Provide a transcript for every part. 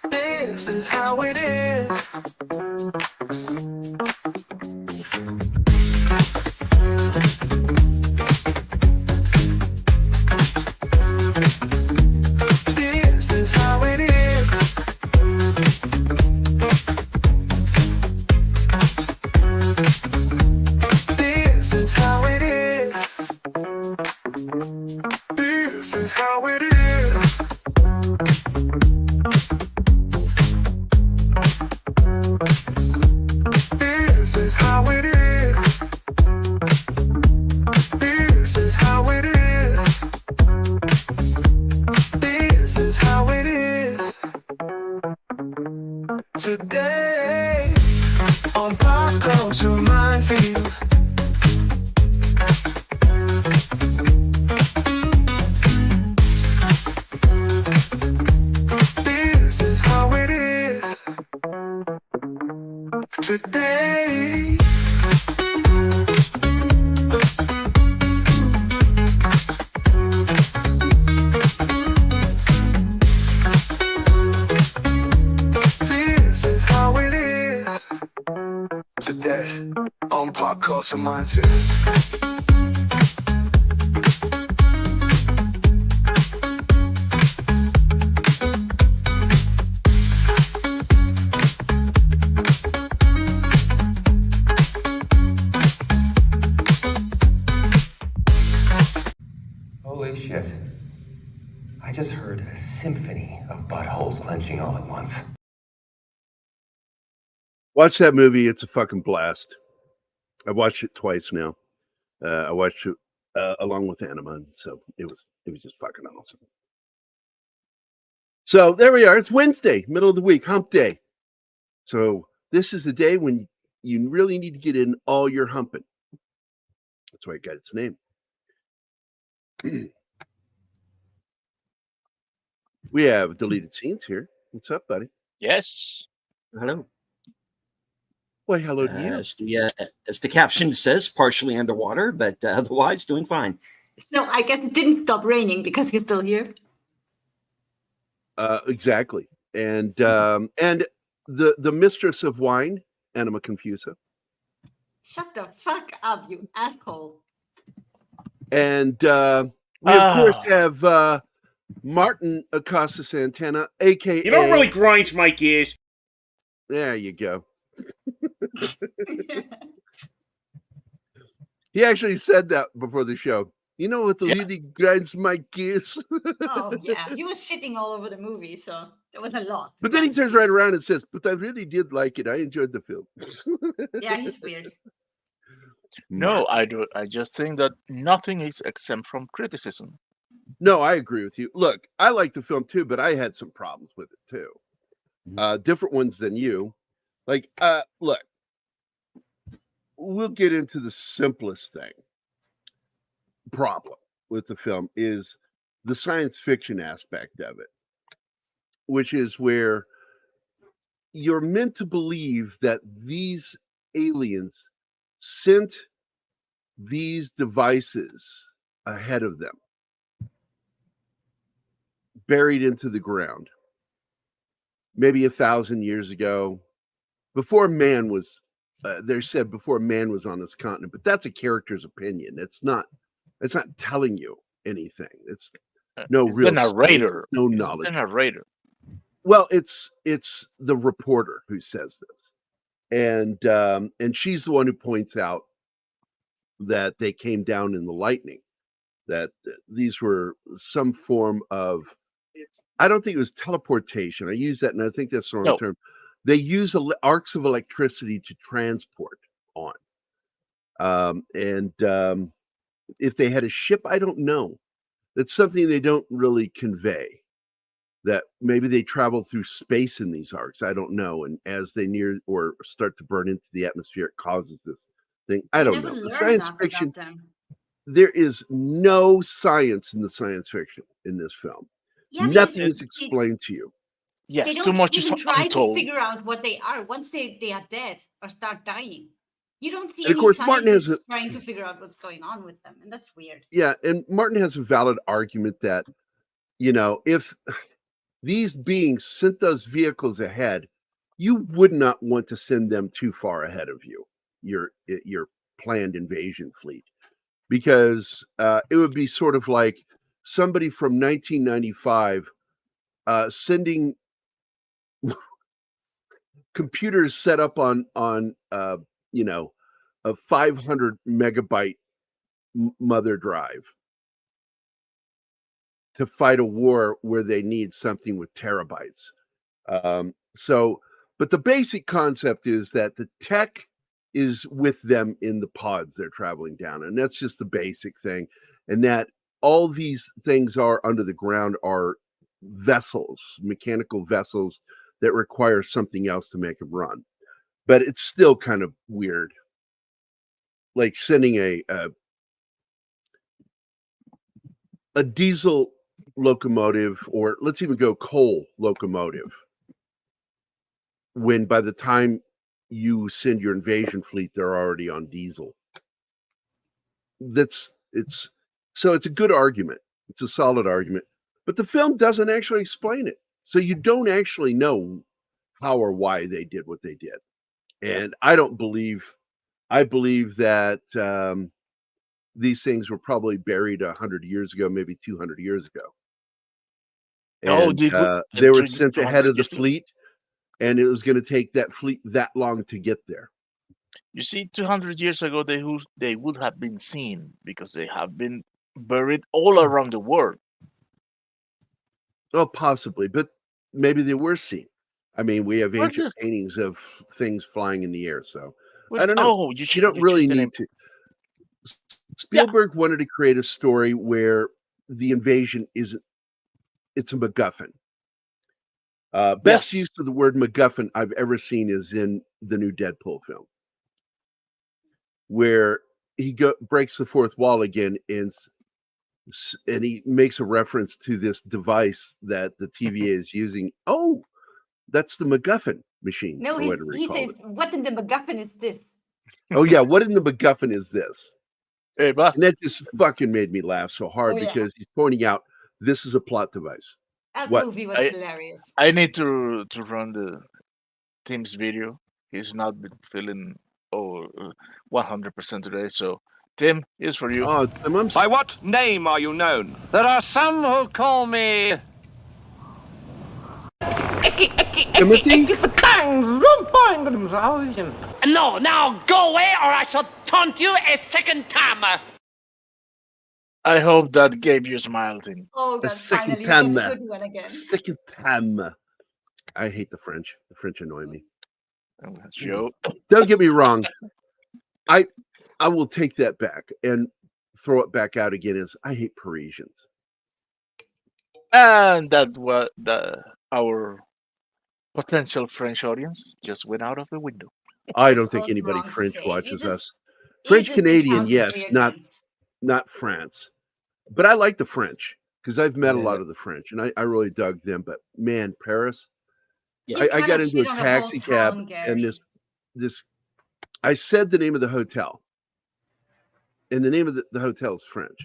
This is how it is. This is how it is. This is how it is. This is how it is. This is how it is. This is how it is. This is how it is. Today on Pop Culture Minefield. This is how it is. Today. This is how it is. Today on Pop Culture Minefield. Holy shit. I just heard a symphony of buttholes clenching all at once. Watch that movie. It's a fucking blast. I've watched it twice now. I watched it along with Anima, and so it was just fucking awesome. So there we are. It's Wednesday, middle of the week, hump day. So this is the day when you really need to get in all your humping. That's why it got its name. We have deleted scenes here. What's up, buddy? Yes. Hello. Well, hello to you. As the caption says, partially underwater, but otherwise doing fine. So I guess it didn't stop raining because you're still here. Exactly. And the mistress of wine, Anima Confusa. Shut the fuck up, you asshole. And we, of course, have Martin Acosta Santana, a.k.a. You don't really grind my gears. There you go. He actually said that before the show. You know what really grinds my gears? Oh, yeah. He was shitting all over the movie, so there was a lot. But then he turns right around and says, but I really did like it. I enjoyed the film. Yeah, he's weird. No, I do. I just think that nothing is exempt from criticism. No, I agree with you. Look, I like the film too, but I had some problems with it too. Different ones than you. Like, look, we'll get into the simplest problem with the film is the science fiction aspect of it, which is where you're meant to believe that these aliens sent these devices ahead of them, buried into the ground, maybe 1,000 years ago, before man was, they said before man was on this continent, but that's a character's opinion. It's not telling you anything. It's no It's real the narrator. no It's knowledge. the narrator. Well, it's the reporter who says this, and she's the one who points out that they came down in the lightning, that these were some form of, I don't think it was teleportation. I use that, and I think that's the wrong term. They use arcs of electricity to transport on, and if they had a ship, I don't know. That's something they don't really convey. That maybe they travel through space in these arcs. I don't know. And as they near or start to burn into the atmosphere, it causes this thing. I don't know. The science fiction, there is no science in the science fiction in this film. Yeah, nothing is explained to you. Yes, they too much even is try untold. to figure out what they are once they are dead or start dying. You don't see And of any course, Martin has scientists trying to figure out what's going on with them, and that's weird. Yeah, and Martin has a valid argument that you know, if these beings sent those vehicles ahead, you would not want to send them too far ahead of you, your planned invasion fleet, because it would be sort of like somebody from 1995 sending computers set up on you know, a 500 megabyte mother drive to fight a war where they need something with terabytes. So, but the basic concept is that the tech is with them in the pods they're traveling down, and that's just the basic thing. And that all these things are under the ground are vessels, mechanical vessels that require something else to make them run. But it's still kind of weird, like sending a diesel locomotive, or let's even go coal locomotive, when by the time you send your invasion fleet, they're already on diesel. It's a good argument. It's a solid argument, but the film doesn't actually explain it. So you don't actually know how or why they did what they did. And I believe that these things were probably buried 100 years ago, maybe 200 years ago. And they were sent ahead of the fleet, and it was going to take that fleet that long to get there. You see, 200 years ago, they would have been seen because they have been buried all around the world. Oh, possibly, but maybe they were seen. I mean, we have ancient paintings of things flying in the air, so I don't know. Oh, you don't really need to. Spielberg wanted to create a story where the invasion isn't, it's a MacGuffin. Best use of the word MacGuffin I've ever seen is in the new Deadpool film, where he breaks the fourth wall again, and he makes a reference to this device that the TVA is using. Oh, that's the MacGuffin machine. No, he says, what in the MacGuffin is this? Oh, yeah, what in the MacGuffin is this? Hey, boss. And that just fucking made me laugh so hard because he's pointing out this is a plot device. That movie was hilarious. I need to run the Tim's video. He's not been feeling 100% today, so Tim, here's for you. Oh, by what name are you known? There are some who call me Timothy? No, now go away or I shall taunt you a second time. I hope that gave you a smile, Tim. Oh, a second time. Good one again. Second time. I hate the French. The French annoy me. Joe. Don't get me wrong. I will take that back and throw it back out again as I hate Parisians. And that was our potential French audience just went out of the window. I don't think anybody French watches us. French Canadian, yes, not France. But I like the French because I've met a lot of the French, and I really dug them. But man, Paris, I got into a taxi cab, and this I said the name of the hotel, and the name of the hotel is French.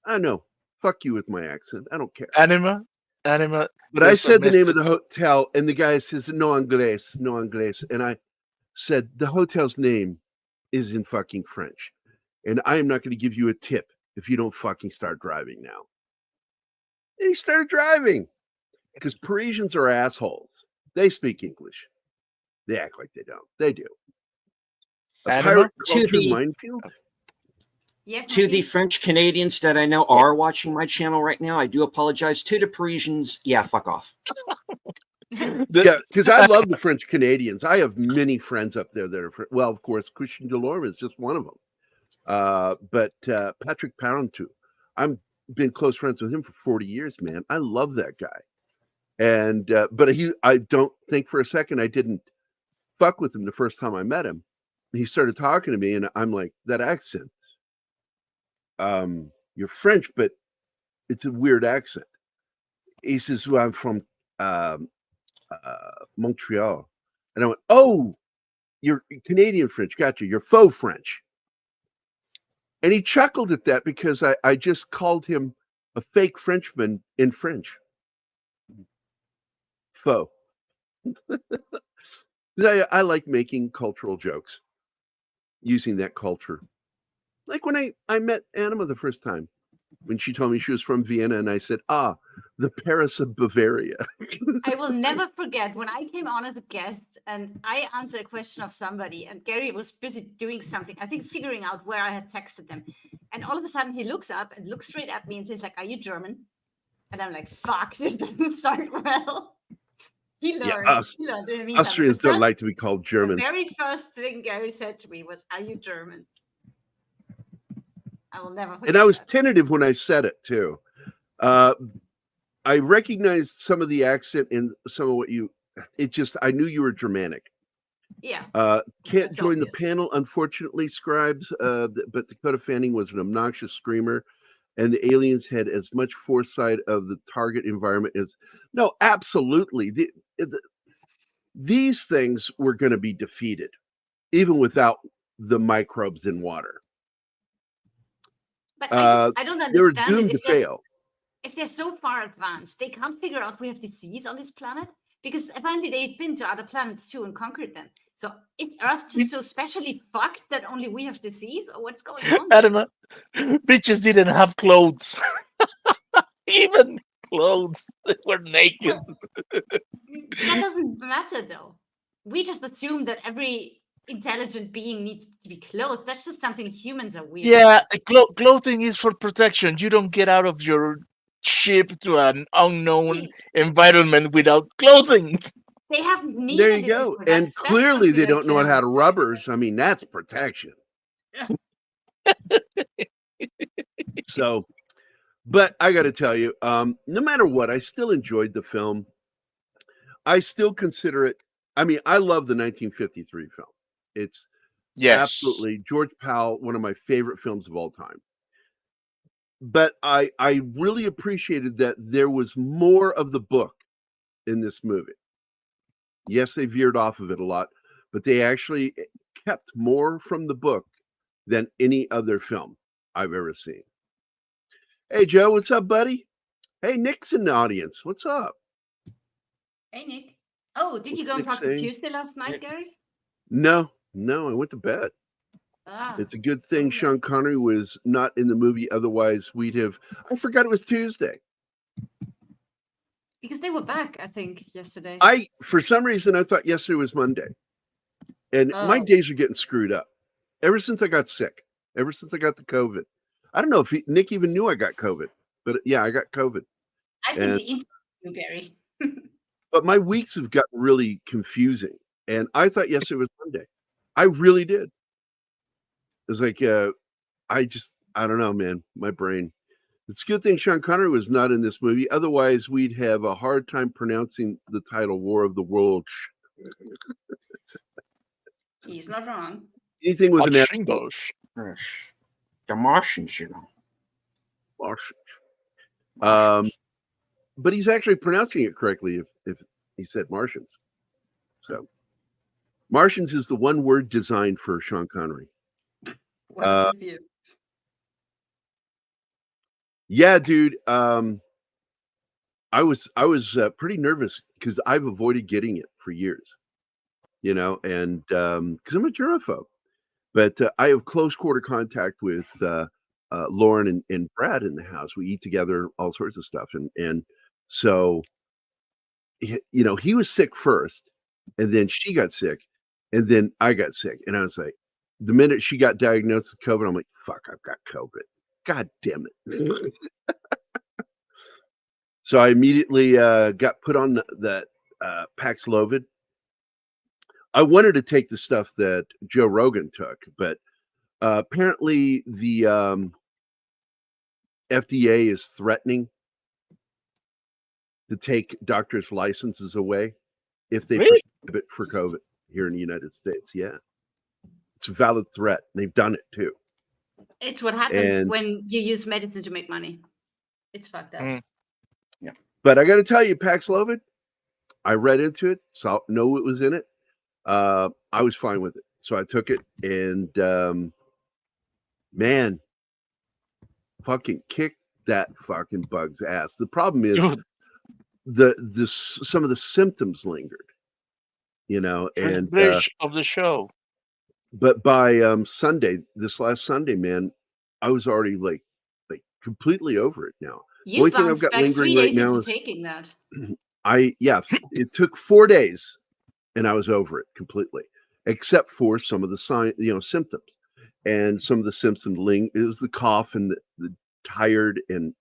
I know. Fuck you with my accent. I don't care. Anima. But I said the name of the hotel, and the guy says, no Anglais. And I said, the hotel's name is in fucking French. And I am not going to give you a tip if you don't fucking start driving now. And he started driving. Because Parisians are assholes. They speak English. They act like they don't. They do. A pirate culture minefield? Yes, to the French Canadians that I know are watching my channel right now, I do apologize. To the Parisians, fuck off. Yeah, because I love the French Canadians. I have many friends up there that are, well, of course, Christian Delorme is just one of them. But Patrick Patron too. I've been close friends with him for 40 years, man. I love that guy. And but I don't think for a second I didn't fuck with him the first time I met him. He started talking to me, and I'm like, that accent. You're French, but it's a weird accent. He says, well, I'm from Montreal. And I went, oh, you're Canadian French. Gotcha. You're faux French. And he chuckled at that because I just called him a fake Frenchman in French. Faux. I like making cultural jokes using that culture. Like when I met Anima the first time, when she told me she was from Vienna, and I said, the Paris of Bavaria. I will never forget when I came on as a guest and I answered a question of somebody, and Gary was busy doing something, I think figuring out where I had texted them. And all of a sudden he looks up and looks straight at me and says, like, "Are you German?" And I'm like, fuck, this doesn't start well. He learned. He learned in the meantime. Austrians don't like to be called Germans. The very first thing Gary said to me was, "Are you German?" I will never forget. And I was that. tentative when I said it too. I recognized some of the accent in some of what I knew you were Germanic. Yeah. Can't That's join the obvious. panel, unfortunately, Scribes, but Dakota Fanning was an obnoxious screamer, and the aliens had as much foresight of the target environment as... No, absolutely. These things were going to be defeated, even without the microbes in water. But I don't understand. They were doomed to fail. If they're so far advanced, they can't figure out we have disease on this planet? Because apparently they've been to other planets too and conquered them. So is Earth just so specially fucked that only we have disease? Or what's going on? I don't know. Bitches didn't have clothes. Even clothes. They were naked. That doesn't matter though. We just assume that every intelligent being needs to be clothed. That's just something humans are weird. Yeah, clothing is for protection. You don't get out of your ship to an unknown environment without clothing. They haven't needed There you it go. before. And That's clearly they something don't know how to general rubbers. I mean, that's protection. So, but I got to tell you, no matter what, I still enjoyed the film. I still consider it. I mean, I love the 1953 film. It's absolutely George Powell, one of my favorite films of all time. But I really appreciated that there was more of the book in this movie. Yes, they veered off of it a lot, but they actually kept more from the book than any other film I've ever seen. Hey, Joe, what's up, buddy? Hey, Nick's in the audience. What's up? Hey, Nick. Oh, did you go and talk to Tuesday last night, Gary? No, I went to bed. It's a good thing Sean Connery was not in the movie. Otherwise, we'd have... I forgot it was Tuesday. Because they were back, I think, yesterday. For some reason, I thought yesterday was Monday. And my days are getting screwed up. Ever since I got sick. Ever since I got the COVID. I don't know if Nick even knew I got COVID. But yeah, I got COVID. I think the interview, Gary. But my weeks have gotten really confusing. And I thought yesterday was Monday. I really did. It was like, I don't know, man. My brain. It's a good thing Sean Connery was not in this movie. Otherwise, we'd have a hard time pronouncing the title War of the Worlds. He's not wrong. Anything with an English. The Martians, you know. Martians. But he's actually pronouncing it correctly if he said Martians. So Martians is the one word designed for Sean Connery. Yeah, dude. I was pretty nervous because I've avoided getting it for years, and because I'm a germaphobe. But I have close quarter contact with Lauren and Brad in the house. We eat together, all sorts of stuff, and so he was sick first, and then she got sick, and then I got sick, and I was like, the minute she got diagnosed with COVID, I'm like, fuck, I've got COVID. God damn it. So I immediately got put on that Paxlovid. I wanted to take the stuff that Joe Rogan took, but apparently the FDA is threatening to take doctors' licenses away if they prescribe it for COVID here in the United States. Yeah. It's a valid threat. They've done it too. It's what happens when you use medicine to make money. It's fucked up. Yeah. But I got to tell you, Paxlovid, I read into it, so I know what was in it. I was fine with it. So I took it and, man, fucking kicked that fucking bugs ass. The problem is Dude, some of the symptoms lingered, first and bridge of the show. but by Sunday, this last Sunday, man, I was already like completely over it now. The You only thing I've bounced got back lingering 3 right days now into is taking that. it took 4 days and I was over it completely, except for some of the symptoms. And some of the symptoms it was the cough and the tired and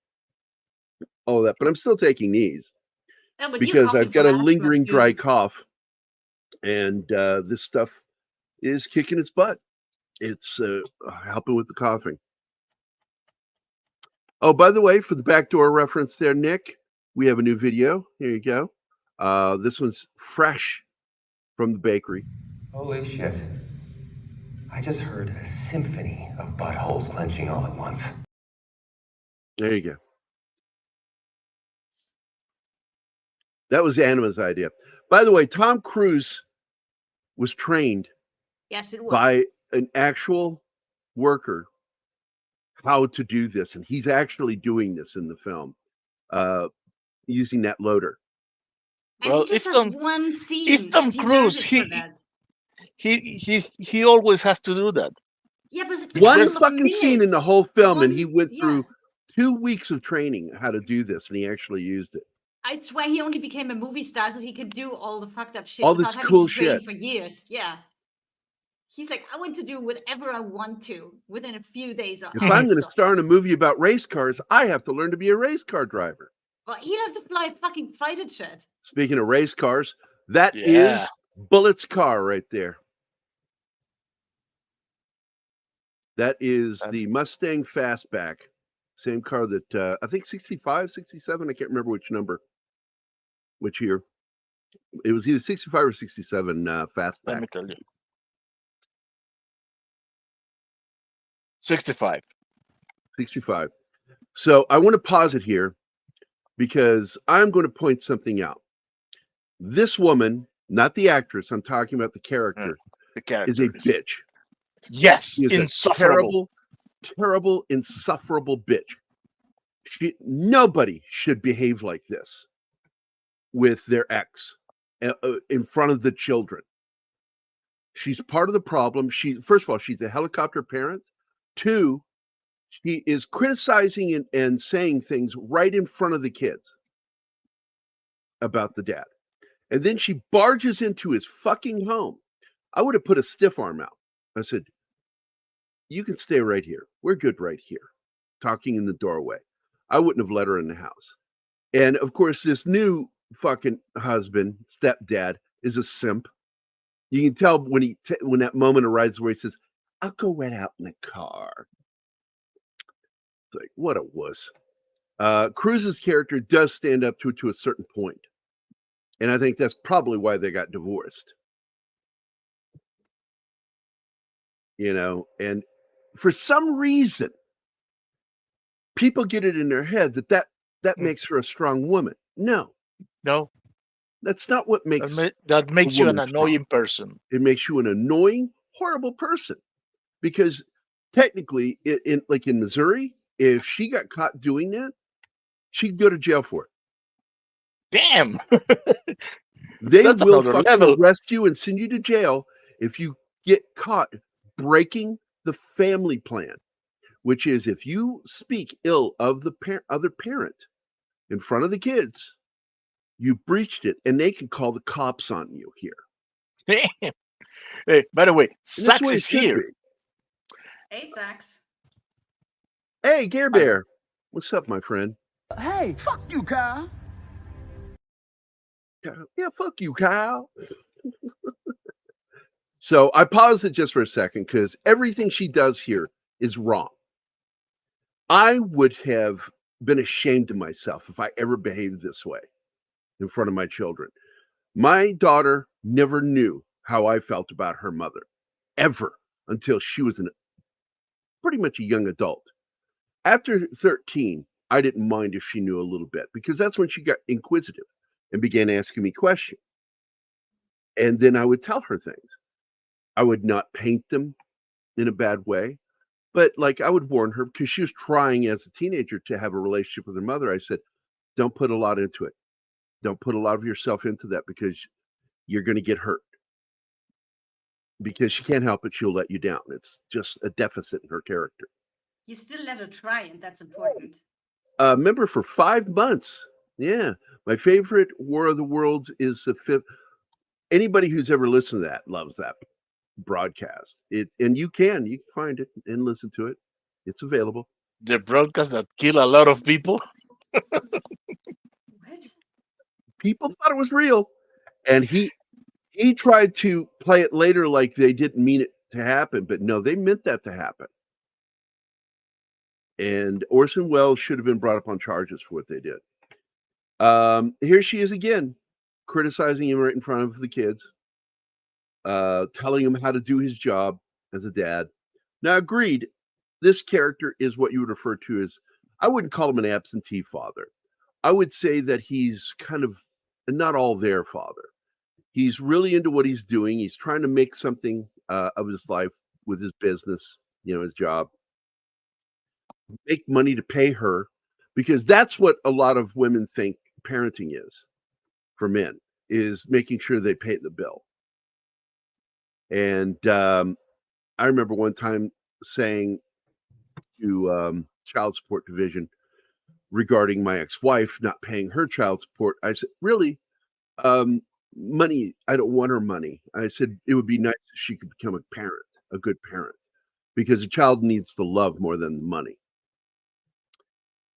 all that, but I'm still taking these No, but you're because coughing I've got a from asthma lingering dry too. cough, and this stuff is kicking its butt. It's helping with the coughing. Oh, by the way, for the backdoor reference there, Nick, we have a new video. Here you go. This one's fresh from the bakery. Holy shit. I just heard a symphony of buttholes clenching all at once. There you go. That was Anima's idea. By the way, Tom Cruise was trained Yes, it was. by an actual worker how to do this, and he's actually doing this in the film using that loader. And Well, he just it's has Tom- one scene. it's Tom and he learned Cruise. it for that. He always has to do that. Yeah, but it's One a couple of fucking scene in minutes. the whole film, and he One- went yeah. through 2 weeks of training how to do this, and he actually used it. I swear he only became a movie star so he could do all the fucked up shit All without this having cool to train shit. for years. Yeah. He's like, I want to do whatever I want to within a few days. If I'm going to star in a movie about race cars, I have to learn to be a race car driver. Well, he learned to fly a fucking fighter jet. Speaking of race cars, that Yeah. is Bullet's car right there. That is the Mustang Fastback. Same car that I think 65, 67. I can't remember which number, which year. It was either 65 or 67 Let Fastback. me tell you. 65. 65. So I want to pause it here because I'm going to point something out. This woman, not the actress, I'm talking about the character, The character is a bitch. Yes, She is insufferable. a terrible, insufferable bitch. Nobody should behave like this with their ex in front of the children. She's part of the problem. First of all, she's a helicopter parent. 2, she is criticizing and saying things right in front of the kids about the dad. And then she barges into his fucking home. I would have put a stiff arm out. I said, you can stay right here. We're good right here. Talking in the doorway. I wouldn't have let her in the house. And of course, this new fucking husband, stepdad, is a simp. You can tell when when that moment arrives where he says, I'll go right out in the car. It's like, what a wuss. Cruz's character does stand up to a certain point. And I think that's probably why they got divorced. And for some reason, people get it in their head that makes her a strong woman. No, that's not what makes that makes you an woman strong. annoying person. It makes you an annoying, horrible person. Because technically, in Missouri, if she got caught doing that, she'd go to jail for it. Damn. They That's will another fucking level. arrest you and send you to jail if you get caught breaking the family plan, which is if you speak ill of the other parent in front of the kids, you breached it, and they can call the cops on you here. Damn. Hey, by the way, And that's Sax the way it is should here. be. Hey, Sax. Hey, Gare Bear. What's up, my friend? Hey, fuck you, Kyle. Yeah, fuck you, Kyle. So I paused it just for a second because everything she does here is wrong. I would have been ashamed of myself if I ever behaved this way in front of my children. My daughter never knew how I felt about her mother, ever, until she was pretty much a young adult. After 13, I didn't mind if she knew a little bit because that's when she got inquisitive and began asking me questions. And then I would tell her things. I would not paint them in a bad way. But like I would warn her because she was trying as a teenager to have a relationship with her mother. I said, don't put a lot into it. Don't put a lot of yourself into that because you're going to get hurt. Because she can't help it, she'll let you down. It's just a deficit in her character. You still let her try, and that's important. Remember for 5 months. Yeah. My favorite War of the Worlds is the fifth. Anybody who's ever listened to that loves that broadcast. And you can find it and listen to it. It's available. The broadcast that kill a lot of people. What? People thought it was real. And he tried to play it later like they didn't mean it to happen, but no, they meant that to happen. And Orson Welles should have been brought up on charges for what they did. Here she is again, criticizing him right in front of the kids, telling him how to do his job as a dad. Now, agreed, this character is what you would refer to as, I wouldn't call him an absentee father. I would say that he's kind of not all there father. He's really into what he's doing. He's trying to make something of his life with his business, his job. Make money to pay her, because that's what a lot of women think parenting is for men, is making sure they pay the bill. And I remember one time saying to child support division regarding my ex-wife not paying her child support, I said, really? Money, I don't want her money. I said it would be nice if she could become a parent, a good parent, because a child needs the love more than the money.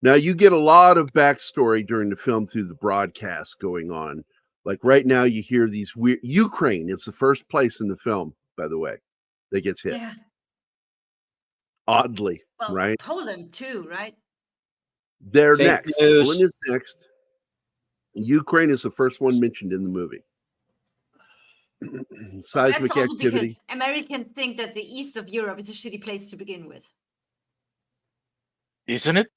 Now, you get a lot of backstory during the film through the broadcast going on. Like right now, you hear these weird. Ukraine is the first place in the film, by the way, that gets hit. Yeah. Oddly, Well, right? Poland too, right? They're Fake next. news. Poland is next. Ukraine is the first one mentioned in the movie. Seismic That's also activity. because Americans think that the east of Europe is a shitty place to begin with. Isn't it?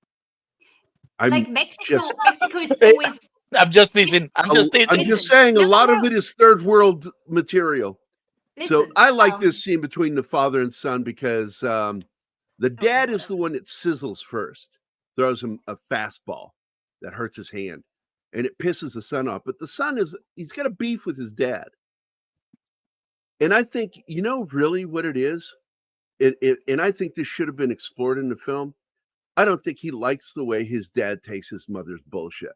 Like Mexico is always. I'm just teasing. I'm just I'm teasing. just saying a No, lot of no. it is third world material. So Listen, I like this scene between the father and son because the dad is the whatever. one that sizzles first, throws him a fastball that hurts his hand, and it pisses the son off. But the son he's got a beef with his dad. And I think, really what it is, and I think this should have been explored in the film. I don't think he likes the way his dad takes his mother's bullshit.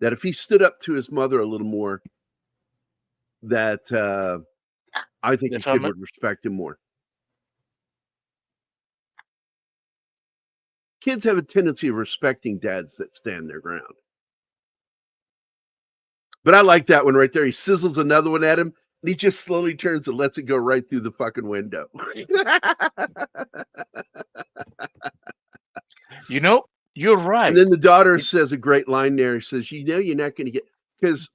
That if he stood up to his mother a little more, that I think The the kid family- would respect him more. Kids have a tendency of respecting dads that stand their ground. But I like that one right there. He sizzles another one at him, and he just slowly turns and lets it go right through the fucking window. You're right. And then the daughter says a great line there. She says, you're not going to get, because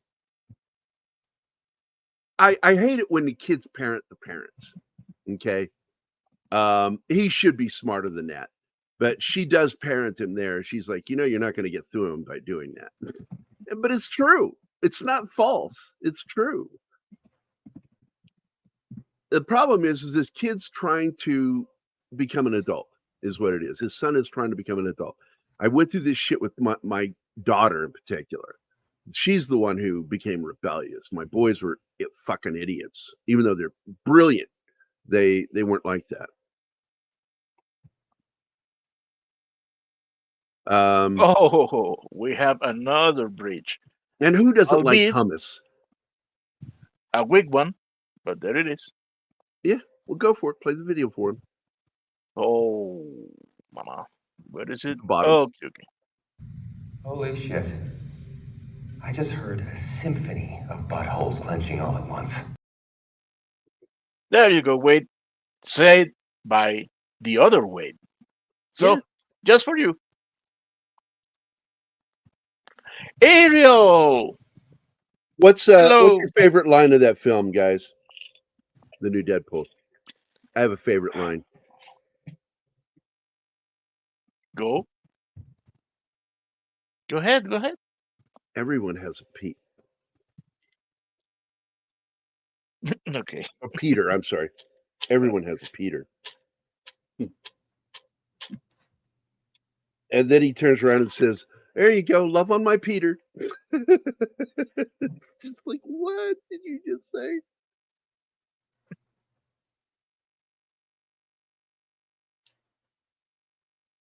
I hate it when the kids parent the parents. Okay. He should be smarter than that. But she does parent him there. She's like, you're not going to get through him by doing that. But it's true. It's not false. It's true. The problem is this kid's trying to become an adult, is what it is. His son is trying to become an adult. I went through this shit with my daughter in particular. She's the one who became rebellious. My boys were fucking idiots. Even though they're brilliant, they weren't like that. We have another bridge. And who doesn't like Albeit hummus? a weak one, but there it is. Yeah, well, go for it. Play the video for him. Oh, mama. Where is it? Bottom. Oh, okay. Holy shit. I just heard a symphony of buttholes clenching all at once. There you go, Wade. Said by the other Wade. So, Yeah. just for you. Ariel! What's Hello. your favorite line of that film, guys? The new Deadpool. I have a favorite line. Go ahead. Everyone has a Pete. Okay. Or Peter, I'm sorry. Everyone has a Peter. And then he turns around and says, "There you go, love on my Peter." Just like, what did you just say?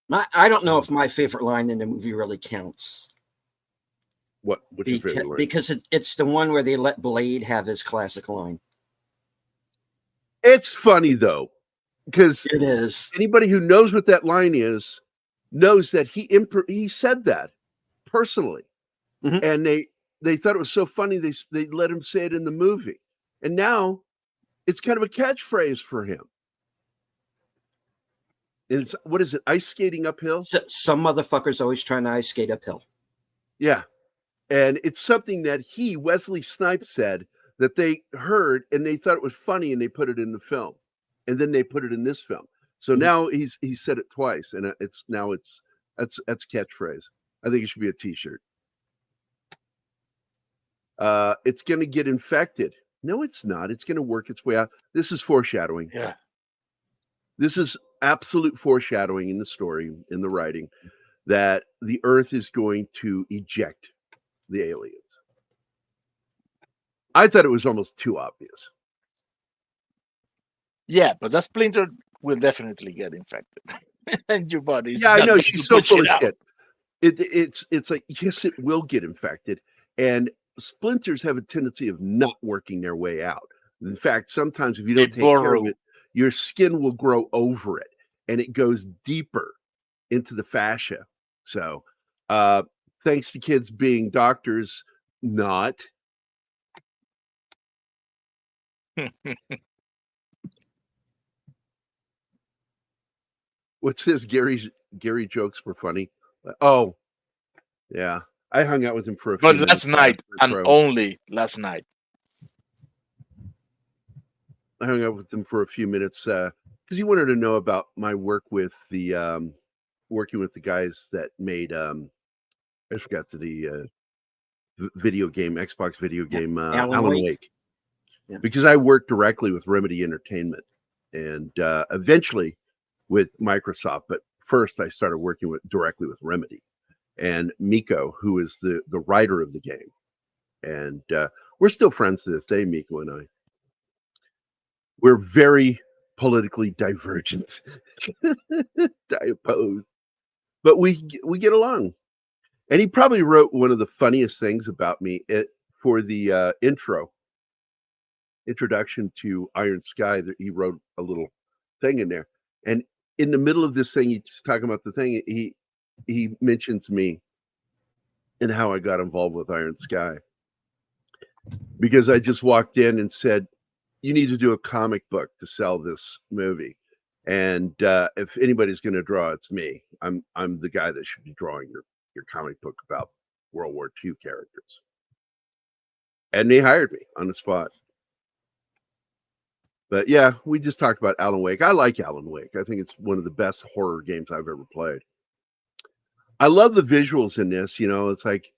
I don't know if my favorite line in the movie really counts. What's your favorite line? Because it's the one where they let Blade have his classic line. It's funny though, because It is. anybody who knows what that line is knows that he said that personally, and they thought it was so funny they let him say it in the movie, and now it's kind of a catchphrase for him. And it's, what is it? Ice skating uphill? Some motherfucker's always trying to ice skate uphill. Yeah. And it's something that Wesley Snipes, said that they heard and they thought it was funny and they put it in the film. And then they put it in this film. So now he said it twice, and that's a catchphrase. I think it should be a t-shirt. It's going to get infected. No, it's not. It's going to work its way out. This is foreshadowing. Yeah. This is absolute foreshadowing in the story, in the writing, that the Earth is going to eject the aliens. I thought it was almost too obvious. Yeah, but that Splinter will definitely get infected. And your body's Yeah, I not know. going She's to so push full it of out. shit. It's like, yes, it will get infected. And splinters have a tendency of not working their way out. In fact, sometimes if you don't take care of it, your skin will grow over it, and it goes deeper into the fascia. So, thanks to kids being doctors, not. What's this? Gary jokes were funny. Oh, yeah. I hung out with him for a few But minutes. last night, and Patron. only last night. I hung out with him for a few minutes because he wanted to know about my work with the working with the guys that made I forgot the video game, Xbox video game, Alan Wake. Yeah. Because I worked directly with Remedy Entertainment and eventually with Microsoft, but first I started working directly with Remedy and Miko, who is the writer of the game. And we're still friends to this day, Miko and I. We're very politically divergent. I oppose. But we get along. And he probably wrote one of the funniest things about me for the introduction to Iron Sky. That he wrote a little thing in there. And in the middle of this thing, he's talking about the thing, he mentions me and how I got involved with Iron Sky. Because I just walked in and said, you need to do a comic book to sell this movie. And if anybody's going to draw, it's me. I'm the guy that should be drawing your comic book about World War II characters. And they hired me on the spot. But yeah, we just talked about Alan Wake. I like Alan Wake. I think it's one of the best horror games I've ever played. I love the visuals in this. You know, it's like,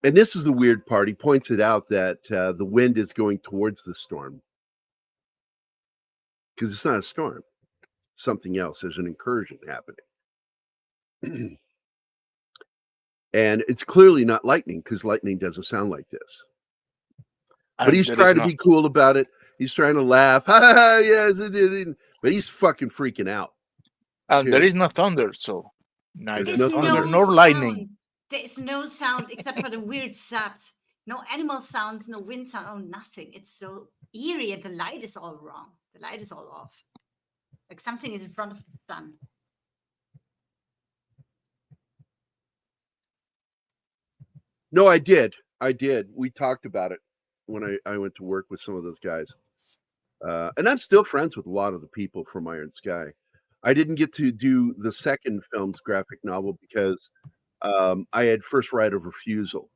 and this is the weird part. He points it out that the wind is going towards the storm. Because it's not a storm. It's something else. There's an incursion happening. And it's clearly not lightning, because lightning doesn't sound like this. But he's trying to be cool about it. He's trying to laugh. Yes, but he's fucking freaking out. And there is no thunder, so neither no thunder thunder. nor lightning. There is no sound except for the weird zaps. No animal sounds, no wind sound, oh, nothing. It's so eerie, and the light is all wrong. The light is all off. Like something is in front of the sun. No, I did. We talked about it when I went to work with some of those guys. And I'm still friends with a lot of the people from Iron Sky. I didn't get to do the second film's graphic novel because I had first right of refusal.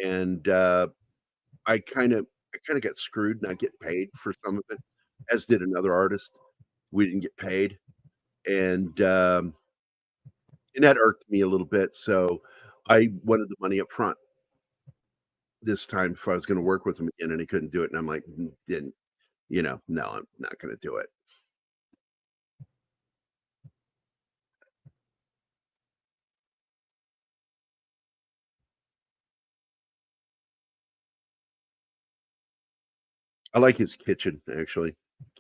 And I kind of got screwed, not getting paid for some of it, as did another artist. We didn't get paid. And that irked me a little bit. So I wanted the money up front this time if I was going to work with him again, and he couldn't do it. And I'm like, no, I'm not going to do it. I like his kitchen, actually.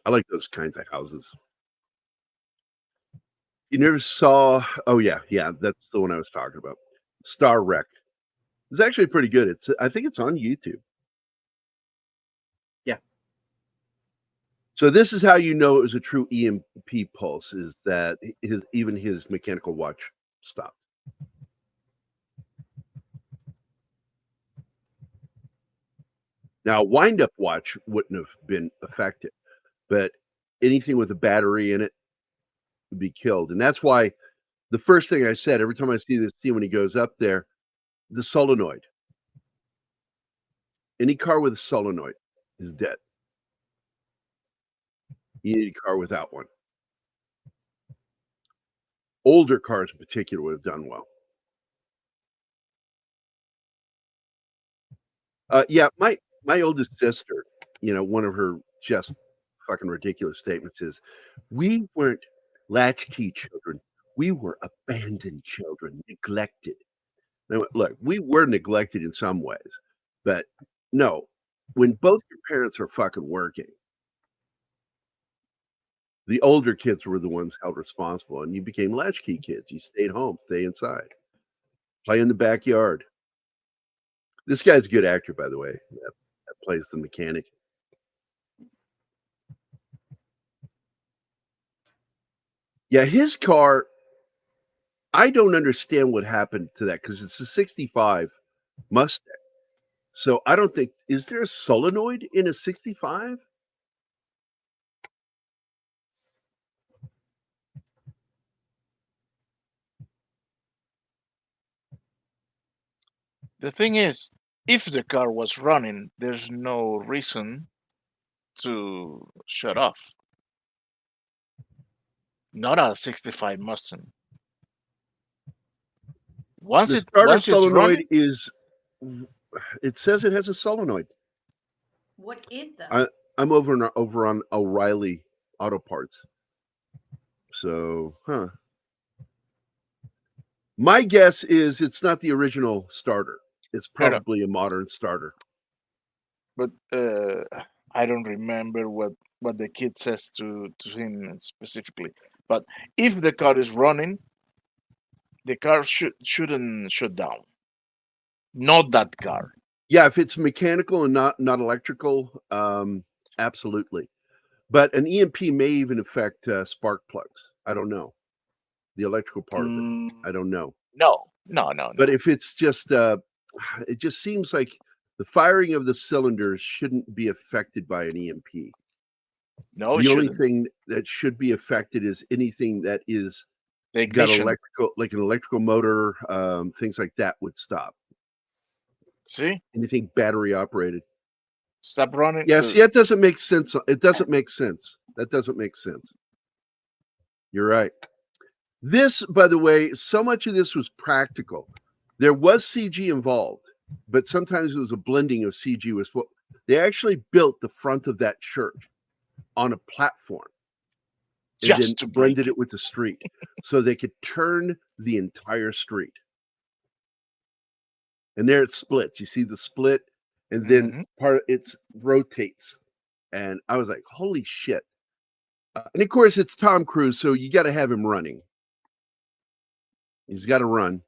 I like those kinds of houses. You never saw oh, yeah, that's the one I was talking about. Star Wreck. It's actually pretty good. I think it's on YouTube. Yeah. So this is how you know it was a true EMP pulse, is that his mechanical watch stopped. Now, a wind-up watch wouldn't have been affected, but anything with a battery in it would be killed. And that's why the first thing I said, every time I see this scene when he goes up there, the solenoid. Any car with a solenoid is dead. You need a car without one. Older cars in particular would have done well. Yeah, my oldest sister, one of her just fucking ridiculous statements is, "We weren't latchkey children. We were abandoned children, neglected." And I went, "Look, we were neglected in some ways, but no, when both your parents are fucking working, the older kids were the ones held responsible, and you became latchkey kids. You stayed home, stay inside, play in the backyard." This guy's a good actor, by the way, that plays the mechanic. Yeah, his car, I don't understand what happened to that because it's a 65 Mustang. So I don't think, is there a solenoid in a 65? The thing is, if the car was running, there's no reason to shut off. Not a 65 Mustang. Once The it starter once it's solenoid running, is, it says it has a solenoid. What is that? I'm over on O'Reilly Auto Parts. So, my guess is it's not the original starter. It's I don't- probably a modern starter. but I don't remember what the kid says to him specifically. But if the car is running, the car shouldn't shut down. Not that car. Yeah, if it's mechanical and not electrical, absolutely. But an EMP may even affect spark plugs. I don't know. The electrical part of it. I don't know. No. But if it's just, it just seems like the firing of the cylinders shouldn't be affected by an EMP. No, The it only shouldn't. thing that should be affected is anything that is The got ignition. electrical, like an electrical motor, things like that would stop. See, Anything battery operated. stop running. Yeah, see, that doesn't make sense. It doesn't make sense. That doesn't make sense. You're right. This, by the way, so much of this was practical. There was CG involved, but sometimes it was a blending of CG with what they actually built the front of that church on a platform and Just then to blended break it with the street so they could turn the entire street. And there it splits. You see the split, and then part of it rotates. And I was like, holy shit. And of course, it's Tom Cruise, so you got to have him running. He's got to run.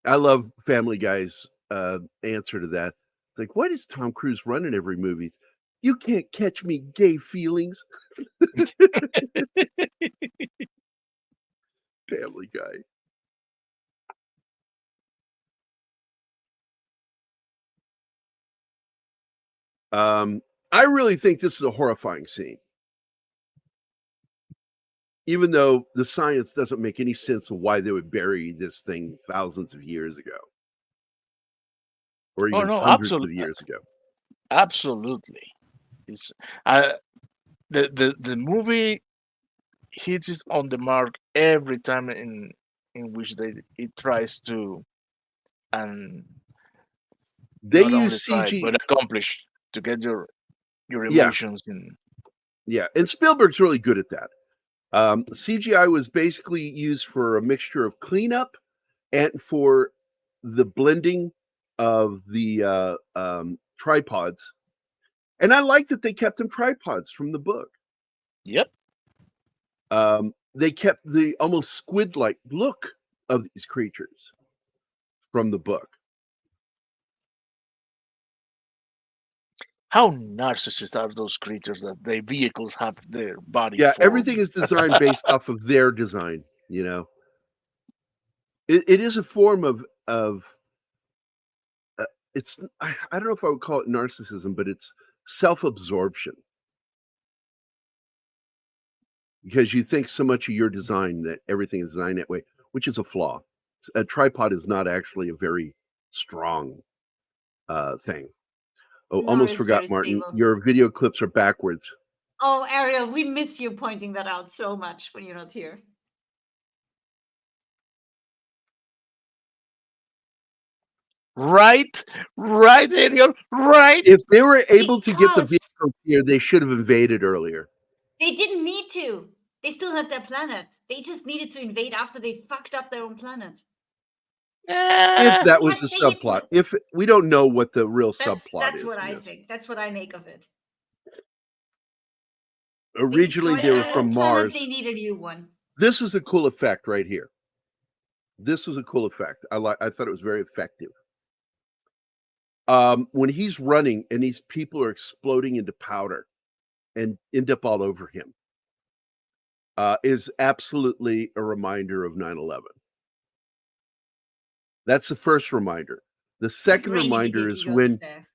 I love Family Guy's answer to that. Like, why does Tom Cruise run in every movie? You can't catch me, gay feelings. Family Guy. I really think this is a horrifying scene. Even though the science doesn't make any sense of why they would bury this thing thousands of years ago. Or even hundreds of years ago. Absolutely. It's the movie hits it on the mark every time in which it tries to they not use only CG, try, but accomplish to get your emotions in. Yeah, and Spielberg's really good at that. CGI was basically used for a mixture of cleanup and for the blending of the tripods, and I like that they kept them tripods from the book. Yep. They kept the almost squid-like look of these creatures from the book. How narcissist are those creatures that their vehicles have their body? Yeah, form? everything is designed based off of their design. You know, it is a form of it's I don't know if I would call it narcissism, but it's self-absorption. Because you think so much of your design that everything is designed that way, which is a flaw. A tripod is not actually a very strong thing. Oh, Nor almost is forgot, very Martin. stable. Your video clips are backwards. Oh, Ariel, we miss you pointing that out so much when you're not here. Right, Ariel, right. If they were able to get the Because vehicle here, they should have invaded earlier. they didn't need to. They still had their planet. They just needed to invade after they fucked up their own planet. If that was Yes, the they did subplot. it. If we don't know what the real subplot That's is. what in I this. think. That's what I make of it. They Originally, destroyed they were their from own planet. Mars. They need a new one. This is a cool effect right here. This was a cool effect. I thought it was very effective. When he's running and these people are exploding into powder and end up all over him, is absolutely a reminder of 9/11. That's the first reminder. The second Brainy reminder Dick, is he goes when there.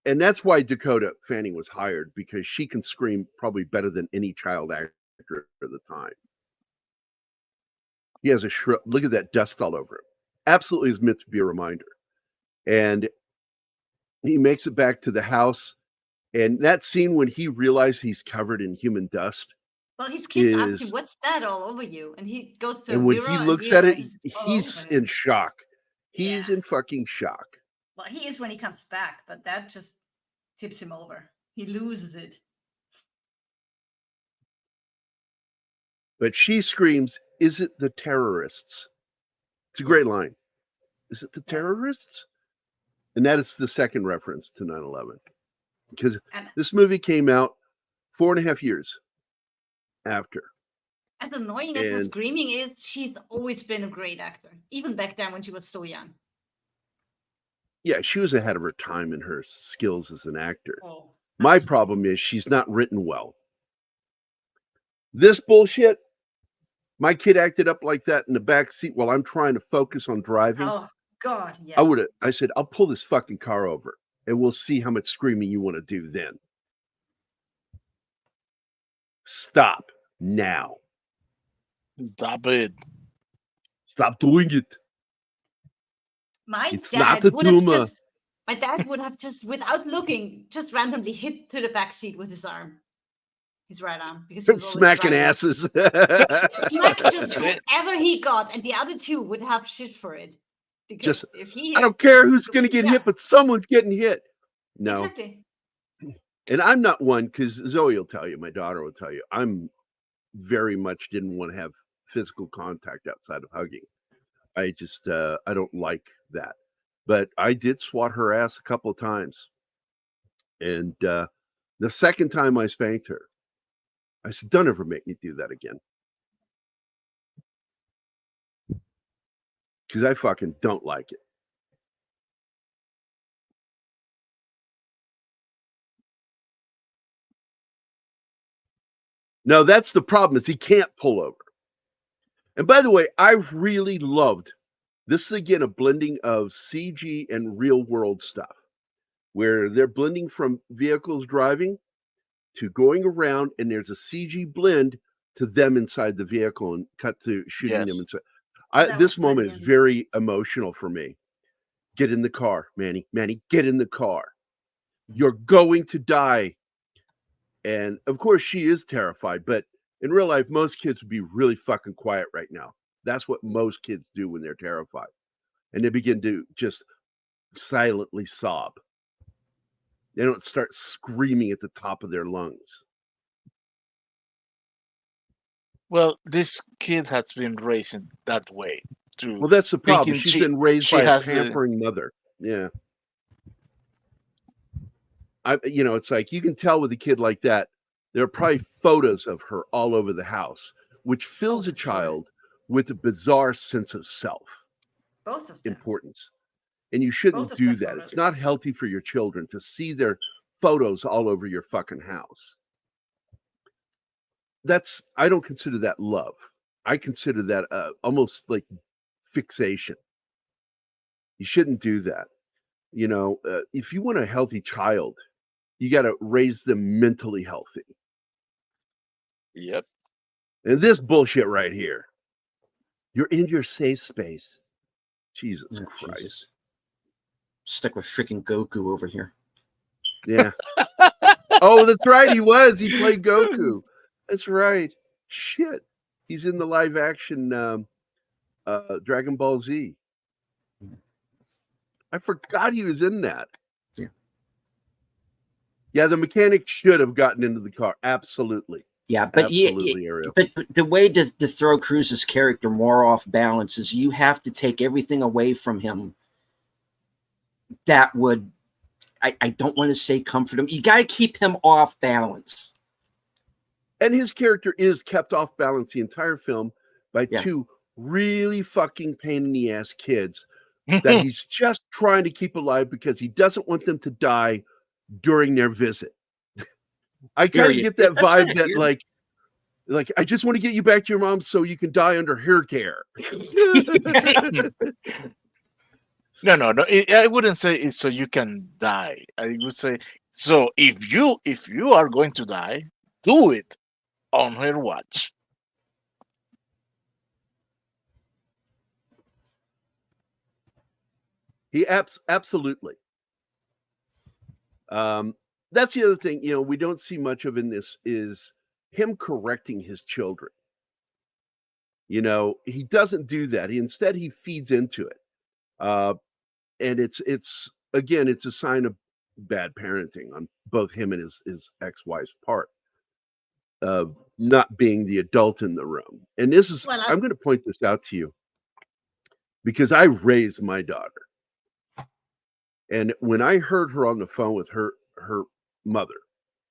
and that's why Dakota Fanning was hired, because she can scream probably better than any child actor at the time. He has a shrill, look at that dust all over him. Absolutely is meant to be a reminder. And he makes it back to the house. And that scene when he realized he's covered in human dust Well, his kids ask him, is, "What's that all over you?" And he goes to a and when mirror he and looks at it, realizes it's all he's over him. in shock. He's Yeah. in fucking shock. Well, he is when he comes back, but that just tips him over. He loses it. But she screams, "Is it the terrorists?" It's a great line. Is it the Yeah. terrorists? And that is the second reference to 9/11. Because And this movie came out 4.5 years after. as annoying as the And screaming is, she's always been a great actor, even back then when she was so young. yeah, she was ahead of her time in her skills as an actor. Oh, My absolutely. problem is she's not written well. This bullshit, my kid acted up like that in the back seat while I'm trying to focus on driving. Oh God, yeah. I said, I'll pull this fucking car over and we'll see how much screaming you want to do then. Stop now. Stop it. Stop doing it. My It's dad not a would have tumor. just, my dad would have just, without looking, just randomly hit to the back seat with his arm, his right arm, because he was always Smacking driving. asses. Smack just whoever he got, and the other two would have shit for it. Because Just, if he, I don't care who's going to get hit, but someone's getting hit. No. exactly. And I'm not one, because Zoe will tell you, my daughter will tell you, I'm very much didn't want to have physical contact outside of hugging. I just, I don't like that. But I did swat her ass a couple of times. And the second time I spanked her, I said, don't ever make me do that again. Because I fucking don't like it. No, that's the problem, is he can't pull over. And by the way, I really loved, this is again a blending of CG and real world stuff, where they're blending from vehicles driving to going around, and there's a CG blend to them inside the vehicle and cut to shooting them inside. That This was moment is brilliant. very emotional for me. Get in the car, Manny. Manny, get in the car. You're going to die. And of course, she is terrified, but in real life, most kids would be really fucking quiet right now. That's what most kids do when they're terrified. And they begin to just silently sob. They don't start screaming at the top of their lungs. Well, this kid has been raised in that way. to Well, that's the problem. thinking She's been raised she by a has the pampering mother. Yeah. It's like you can tell with a kid like that, there are probably photos of her all over the house, which fills a for sure. child with a bizarre sense of self Both of them. importance. And you shouldn't Both of do their that. It's photos. not healthy for your children to see their photos all over your fucking house. I don't consider that love. I consider that almost like fixation. You shouldn't do that. If you want a healthy child, you got to raise them mentally healthy. Yep. And this bullshit right here, you're in your safe space. Jesus Oh, Christ. Jesus. Stuck with freaking Goku over here. Yeah. Oh, that's right. He played Goku. That's right. Shit. He's in the live action Dragon Ball Z. I forgot he was in that. Yeah. Yeah, the mechanic should have gotten into the car. Absolutely. Yeah, but absolutely, Ariel. But the way to throw Cruz's character more off balance is you have to take everything away from him that would, I don't want to say comfort him. You got to keep him off balance. And his character is kept off balance the entire film by two really fucking pain in the ass kids that he's just trying to keep alive because he doesn't want them to die during their visit. I kind of get that vibe that like I just want to get you back to your mom so you can die under her care. No. I wouldn't say it's so you can die. I would say so if you are going to die, do it on her watch. He absolutely. That's the other thing, we don't see much of in this is him correcting his children. He doesn't do that. Instead, he feeds into it. And it's a sign of bad parenting on both him and his ex-wife's part of not being the adult in the room. And this is, I'm going to point this out to you because I raised my daughter. And when I heard her on the phone with her mother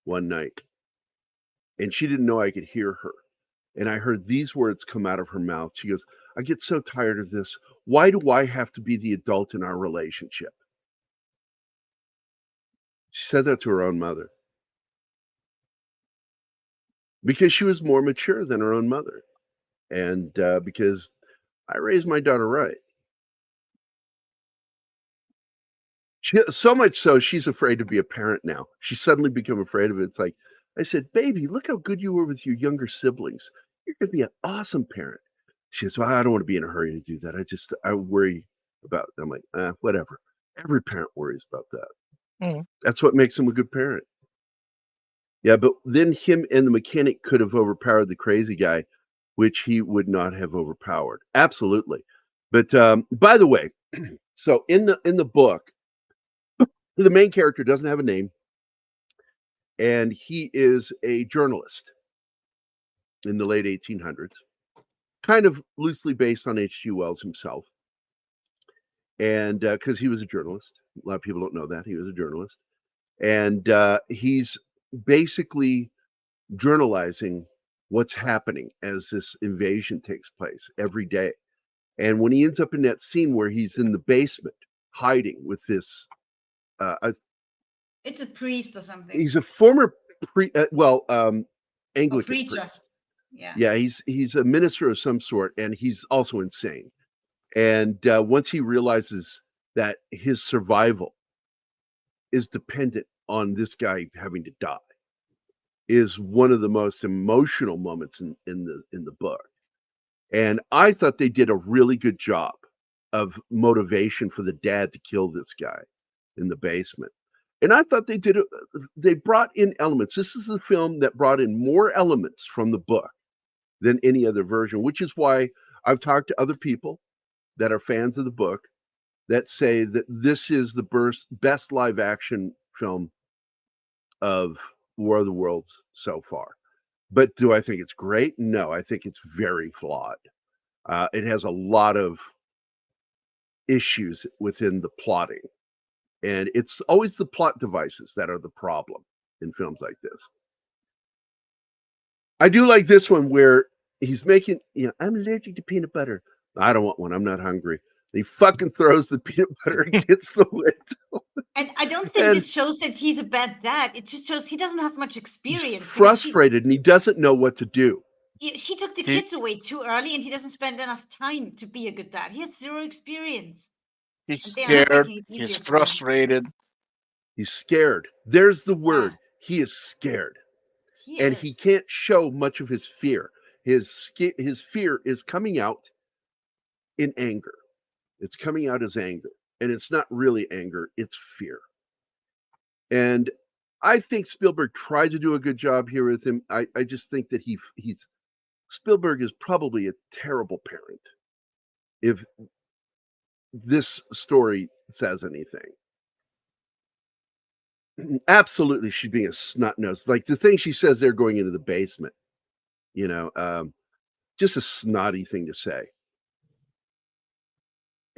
one night, and she didn't know I could hear her, and I heard these words come out of her mouth. She goes, I get so tired of this. Why do I have to be the adult in our relationship? She said that to her own mother. Because she was more mature than her own mother. And because I raised my daughter right. So much so, she's afraid to be a parent now. She's suddenly become afraid of it. It's like, I said, baby, look how good you were with your younger siblings. You're going to be an awesome parent. She says, well, I don't want to be in a hurry to do that. I worry about it. I'm like, whatever. Every parent worries about that. Mm. That's what makes him a good parent. Yeah, but then him and the mechanic could have overpowered the crazy guy, which he would not have overpowered. Absolutely. But by the way, so in the book, the main character doesn't have a name, and he is a journalist in the late 1800s, kind of loosely based on H.G. Wells himself. And because he was a journalist, a lot of people don't know that he was a journalist, and he's basically journalizing what's happening as this invasion takes place every day. And when he ends up in that scene where he's in the basement hiding with this, it's a priest or something. He's a former Anglican preacher. priest. Yeah, he's a minister of some sort, and he's also insane. And once he realizes that his survival is dependent on this guy having to die, is one of the most emotional moments in the book. And I thought they did a really good job of motivation for the dad to kill this guy in the basement. And I thought they brought in elements. This is the film that brought in more elements from the book than any other version, which is why I've talked to other people that are fans of the book that say that this is the best live action film of War of the Worlds so far. But do I think it's great? No, I think it's very flawed. It has a lot of issues within the plotting. And it's always the plot devices that are the problem in films like this. I do like this one where he's making, I'm allergic to peanut butter. I don't want one. I'm not hungry. He fucking throws the peanut butter against the window. And I don't think And this shows that he's a bad dad. It just shows he doesn't have much experience. he's because frustrated and he doesn't know what to do. She took the kids away too early, and he doesn't spend enough time to be a good dad. He has zero experience. He's And they are not scared. making it He's easier for him. frustrated. He's scared. There's the word. He is scared. He He is. can't show much of his fear. His fear is coming out in anger. It's coming out as anger. And it's not really anger, it's fear. And I think Spielberg tried to do a good job here with him. I just think that he's Spielberg is probably a terrible parent if this story says anything. Absolutely, she's being a snot nose. Like the thing she says there going into the basement, just a snotty thing to say.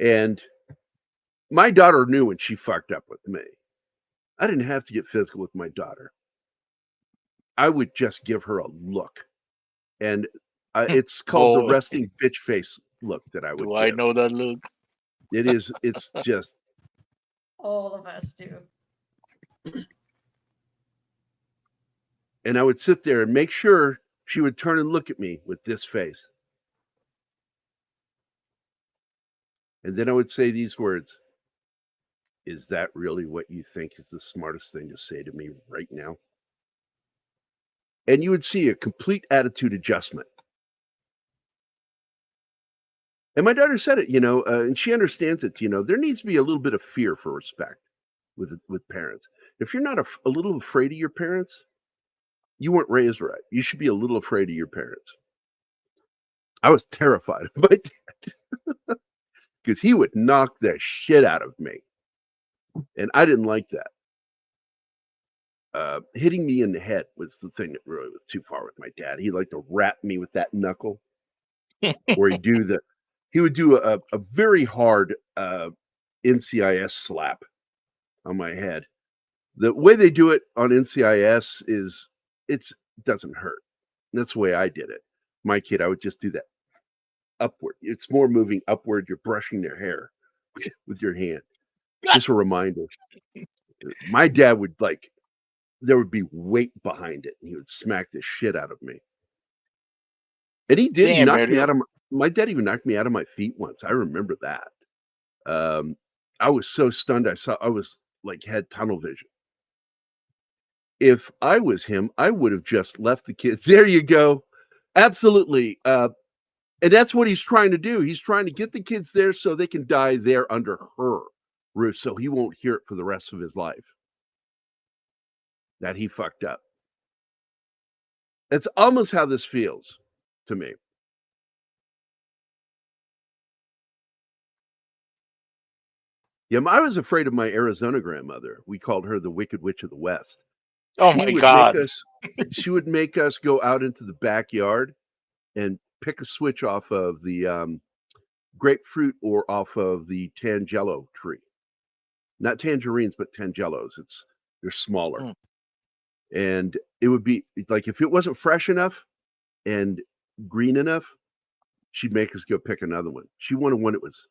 And my daughter knew when she fucked up with me. I didn't have to get physical with my daughter. I would just give her a look. And it's called the resting bitch face look that I would Do I know that look? It's just. All of us do. And I would sit there and make sure she would turn and look at me with this face. And then I would say these words. Is that really what you think is the smartest thing to say to me right now? And you would see a complete attitude adjustment. And my daughter said it, and she understands it. There needs to be a little bit of fear for respect with parents. If you're not a little afraid of your parents, you weren't raised right. You should be a little afraid of your parents. I was terrified of my dad because he would knock the shit out of me. And I didn't like that. Hitting me in the head was the thing that really was too far with my dad. He liked to rap me with that knuckle, or he would do a very hard NCIS slap on my head. The way they do it on NCIS is it doesn't hurt. That's the way I did it. My kid, I would just do that upward. It's more moving upward. You're brushing their hair with your hand. Just a reminder. My dad would there would be weight behind it, and he would smack the shit out of me. And he did. He knocked me out of my dad even knocked me out of my feet once. I remember that. I was so stunned. I was had tunnel vision. If I was him, I would have just left the kids. There you go. Absolutely. And that's what he's trying to do. He's trying to get the kids there so they can die there under her roof, so he won't hear it for the rest of his life that he fucked up. It's almost how this feels to me. Yeah, I was afraid of my Arizona grandmother. We called her the Wicked Witch of the West. Oh my God. She would make us go out into the backyard and pick a switch off of the grapefruit or off of the tangelo tree. Not tangerines, but tangelos. They're smaller. And it would be if it wasn't fresh enough and green enough, she'd make us go pick another one. She wanted one that was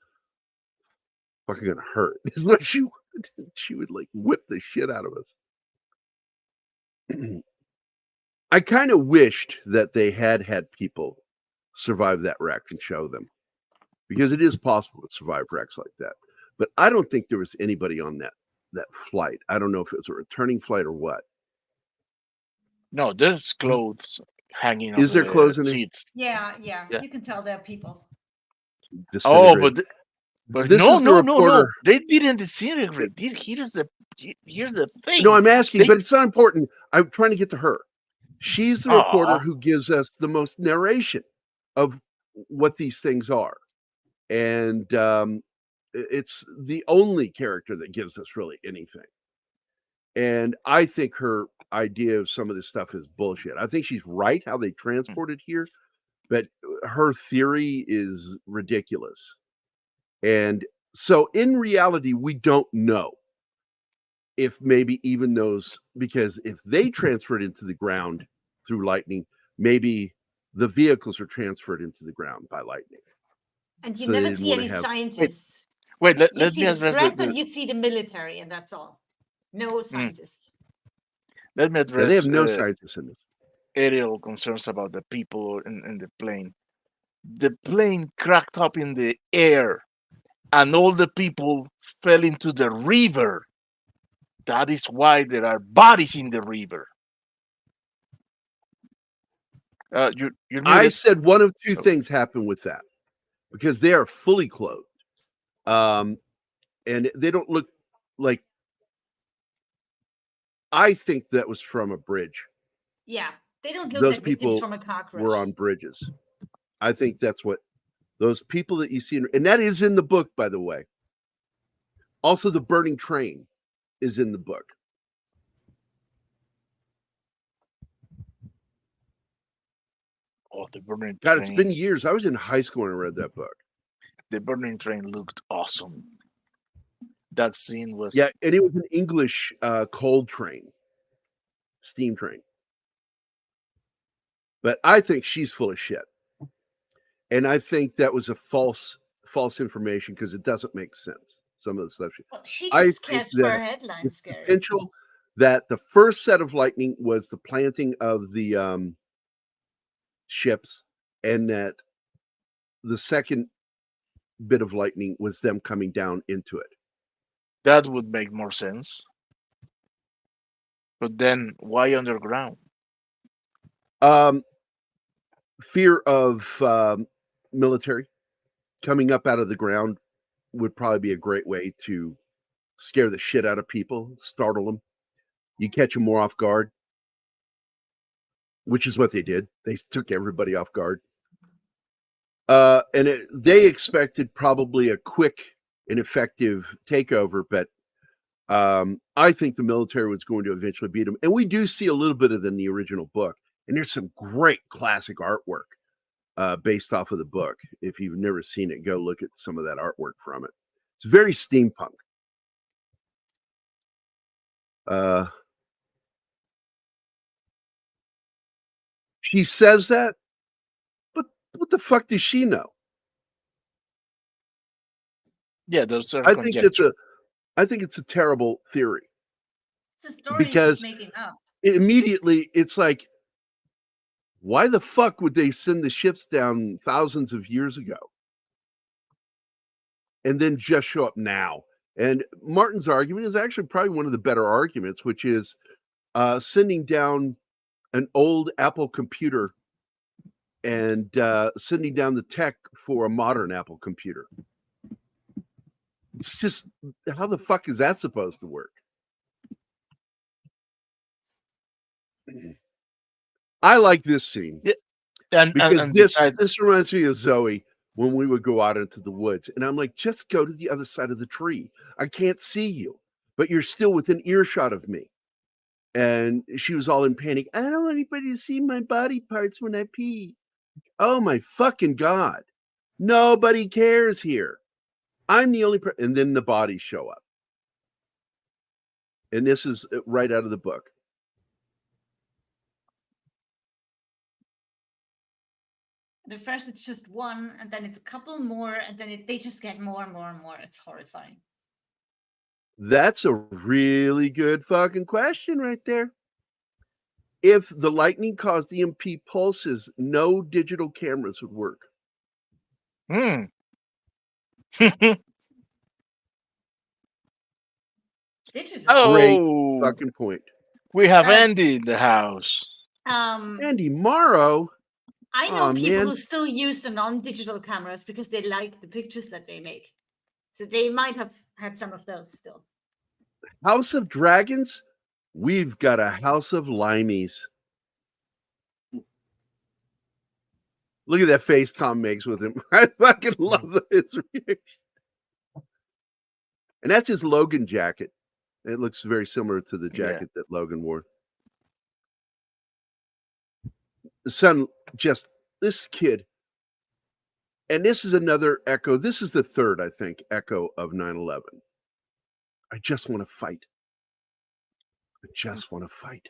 fucking gonna hurt. Is what she would. She would whip the shit out of us. I kind of wished that they had people survive that wreck and show them, because it is possible to survive wrecks like that. But I don't think there was anybody on that flight. I don't know if it was a returning flight or what. No, there's clothes hanging. Is there clothes in it? Seats? Yeah. You can tell they're people. Oh, but this is the reporter. No. They didn't disintegrate. Here's the thing. No, I'm asking, but it's not important. I'm trying to get to her. She's the reporter who gives us the most narration of what these things are. And it's the only character that gives us really anything. And I think her idea of some of this stuff is bullshit. I think she's right how they transport it here, but her theory is ridiculous. And So in reality, we don't know if maybe even those, because if they transferred into the ground through lightning, maybe the vehicles are transferred into the ground by lightning. And you So they never didn't see wanna any have- scientists. Wait, You let see me the address press and you see the military, and that's all. No scientists. let me Yeah, address they have no scientists in this. aerial concerns about the people in the plane. The plane cracked up in the air, and all the people fell into the river. That is why there are bodies in the river. You're I muted. said one of two Oh. things happened with that, because they are fully clothed. And they don't look like, I think that was from a bridge. Yeah, they don't look Those like victims people from a car crash. were on bridges. I think that's what those people that you see, and that is in the book, by the way. Also, the burning train is in the book. Oh, the burning God, train. it's been years. I was in high school when I read that book. The burning train looked awesome. That scene was Yeah, and it was an English coal train, steam train. But I think she's full of shit. And I think that was a false information, because it doesn't make sense. Some of the stuff. Well, she I just think cares for that headlines, the Gary. potential that the first set of lightning was the planting of the ships, and that the second bit of lightning was them coming down into it. that would make more sense. But then why underground? Fear of military coming up out of the ground would probably be a great way to scare the shit out of people, startle them. You catch them more off guard, which is what they did. They took everybody off guard. And they expected probably a quick and effective takeover, but I think the military was going to eventually beat them. And we do see a little bit of it in the original book. And there's some great classic artwork based off of the book. If you've never seen it, go look at some of that artwork from it. It's very steampunk. She says that, but what the fuck does she know? Yeah, those are I think conjecture. it's a terrible theory, It's a story because she's making up. immediately it's like, why the fuck would they send the ships down thousands of years ago and then just show up now? And Martin's argument is actually probably one of the better arguments, which is sending down an old Apple computer and sending down the tech for a modern Apple computer. It's just, how the fuck is that supposed to work? I like this scene. Yeah, and Because and besides, this reminds me of Zoe when we would go out into the woods, and I'm like, just go to the other side of the tree. I can't see you, but you're still within earshot of me. And she was all in panic. I don't want anybody to see my body parts when I pee. Oh my fucking God. Nobody cares here. I'm the only person. And then the bodies show up. And this is right out of the book. And at first it's just one, and then it's a couple more, and then they just get more and more and more. It's horrifying. That's a really good fucking question right there. If the lightning caused EMP pulses, no digital cameras would work. Digital. Great oh, fucking point. we have Andy in the house. Andy Morrow. I know Aw, people man. who still use the non-digital cameras because they like the pictures that they make. So they might have had some of those still. House of Dragons. We've got a House of Limeys. Look at that face Tom makes with him. I fucking love his reaction. And that's his Logan jacket. It looks very similar to the jacket that Logan wore. The son, just this kid. And this is another echo. This is the third, I think, echo of 9/11. I just want to fight. I just want to fight.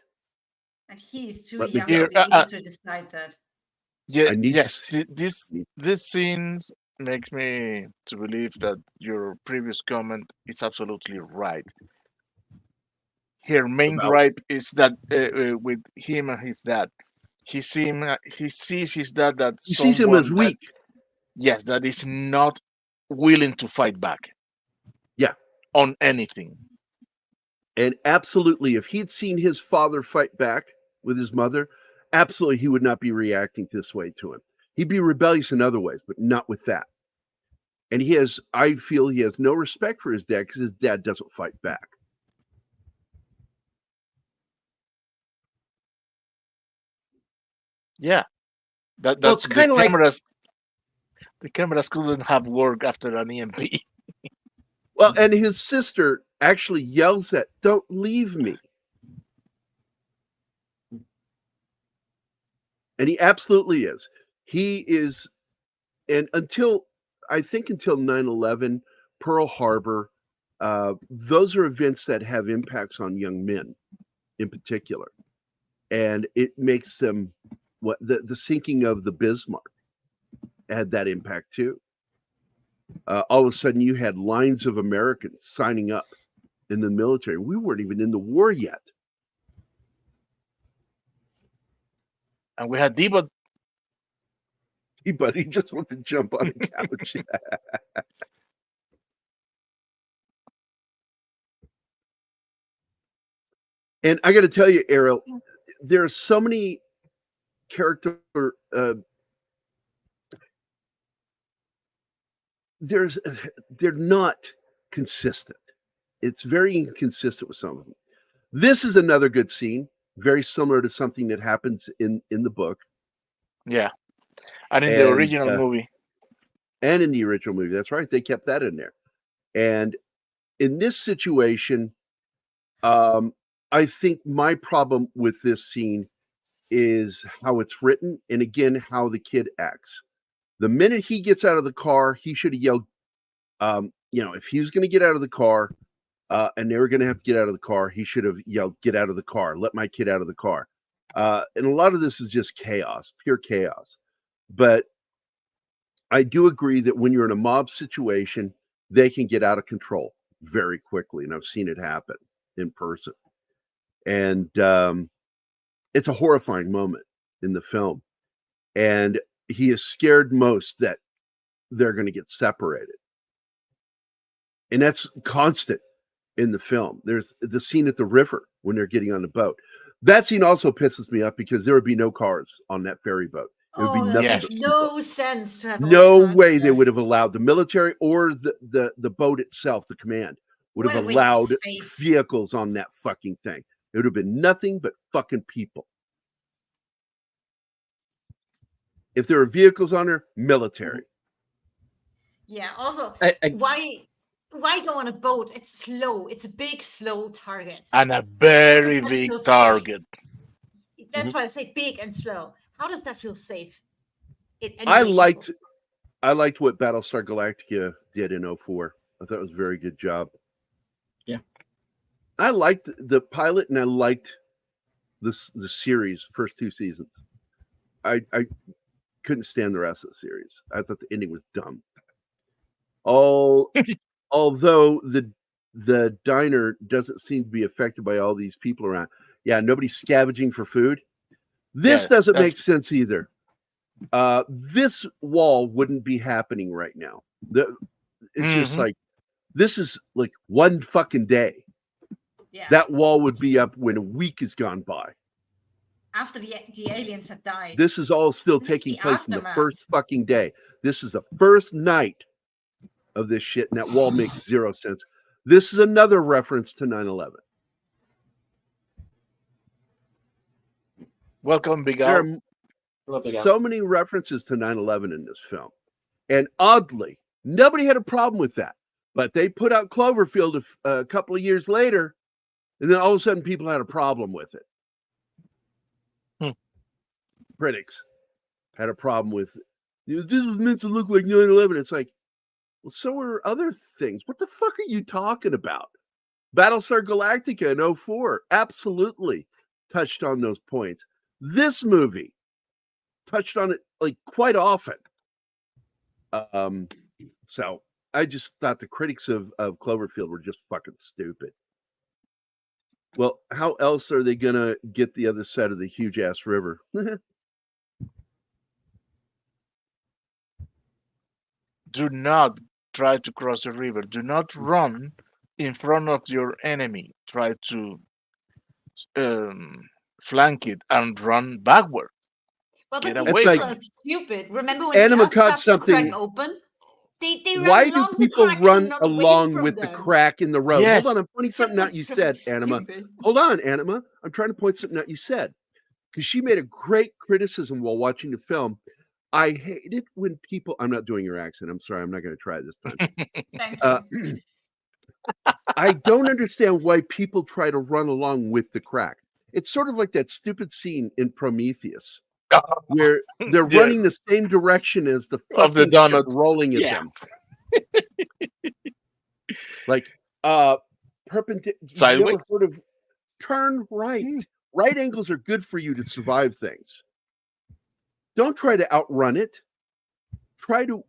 And he's too Let me young go. to be able to decide that. I need to Yes, see. this scenes makes me to believe that your previous comment is absolutely right. Her main About- gripe is that with him and his dad, he sees his dad that He sees him as someone that, weak. yes, that is not willing to fight back. Yeah. On anything. And absolutely, if he'd seen his father fight back with his mother, absolutely he would not be reacting this way to him. He'd be rebellious in other ways, but not with that. And I feel he has no respect for his dad because his dad doesn't fight back. Yeah. Well, That it's kind of like the cameras couldn't have worked after an EMP. Well, and his sister actually yells at, "Don't leave me." And he absolutely is. He is, and until 9/11, Pearl Harbor, those are events that have impacts on young men in particular. And it makes them, the sinking of the Bismarck had that impact too. All of a sudden you had lines of Americans signing up in the military. We weren't even in the war yet. And we had Debo. But he just wanted to jump on the couch. And I got to tell you, Ariel, there are so many character. They're not consistent. It's very inconsistent with some of them. This is another good scene, very similar to something that happens in the book. Yeah. And in the original movie. And in the original movie. That's right. They kept that in there. And in this situation, I think my problem with this scene is how it's written, and again, how the kid acts. The minute he gets out of the car, he should have yelled, if he was going to get out of the car, and they were going to have to get out of the car, he should have yelled, "Get out of the car. Let my kid out of the car." And a lot of this is just chaos, pure chaos. But I do agree that when you're in a mob situation, they can get out of control very quickly. And I've seen it happen in person. And it's a horrifying moment in the film. And he is scared most that they're going to get separated. And that's constant in the film. There's the scene at the river when they're getting on the boat. That scene also pisses me off because there would be no cars on that ferry boat. It would be nothing Yes. but No sense to have all no the cars way there. they would have allowed the military or the boat itself, the command, would have What a waste of allowed space. vehicles on that fucking thing. It would have been nothing but fucking people. If there were vehicles on there, military. Yeah. Also, I- why go on a boat? It's slow. It's a big, slow target. And a very Does that big feel safe? target. That's why I say big and slow. How does that feel safe? In any I way, shape, liked or- what Battlestar Galactica did in 04. I thought it was a very good job. Yeah. I liked the pilot and I liked the series, first two seasons. I couldn't stand the rest of the series. I thought the ending was dumb. Although the diner doesn't seem to be affected by all these people around. Yeah, nobody's scavenging for food. This Yeah, doesn't make that's- sense either. This wall wouldn't be happening right now. It's just Mhm. like, this is like one fucking day. Yeah. That wall would be up when a week has gone by. After the aliens have died. This is all still This is taking the place in the aftermath. first fucking day. This is the first night of this shit, and that wall makes zero sense. This is another reference to 9/11. Welcome, Big There Al. are so many references to 9/11 in this film. And oddly, nobody had a problem with that. But they put out Cloverfield a couple of years later, and then all of a sudden people had a problem with it. Critics had a problem with This was meant to look like 9/11. It's like, well, so are other things. What the fuck are you talking about? Battlestar Galactica in 04 absolutely touched on those points. This movie touched on it like quite often. So I just thought the critics of Cloverfield were just fucking stupid. Well, how else are they gonna get the other side of the huge ass river? Do not try to cross the river. Do not run in front of your enemy. Try to flank it and run backward. Well, Get but away these It's people like are stupid. Remember when Anima the Earth caught starts to crack something. open? They Why run do along the people cracks run and not away along from with the them. crack in the road? Yes. Hold on, I'm pointing something out you so said, Anima. stupid. Hold on, Anima. I'm trying to point something out you said. Because she made a great criticism while watching the film. I hate it when people, I'm not doing your accent. I'm sorry, I'm not going to try it this time. Thank you. I don't understand why people try to run along with the crack. It's sort of like that stupid scene in Prometheus where they're Yeah. running the same direction as the Of the fucking ship donut. rolling at Yeah. them. Like perpendicular. Sideways? Never heard of turn right. Right angles are good for you to survive things. Don't try to outrun it. Try to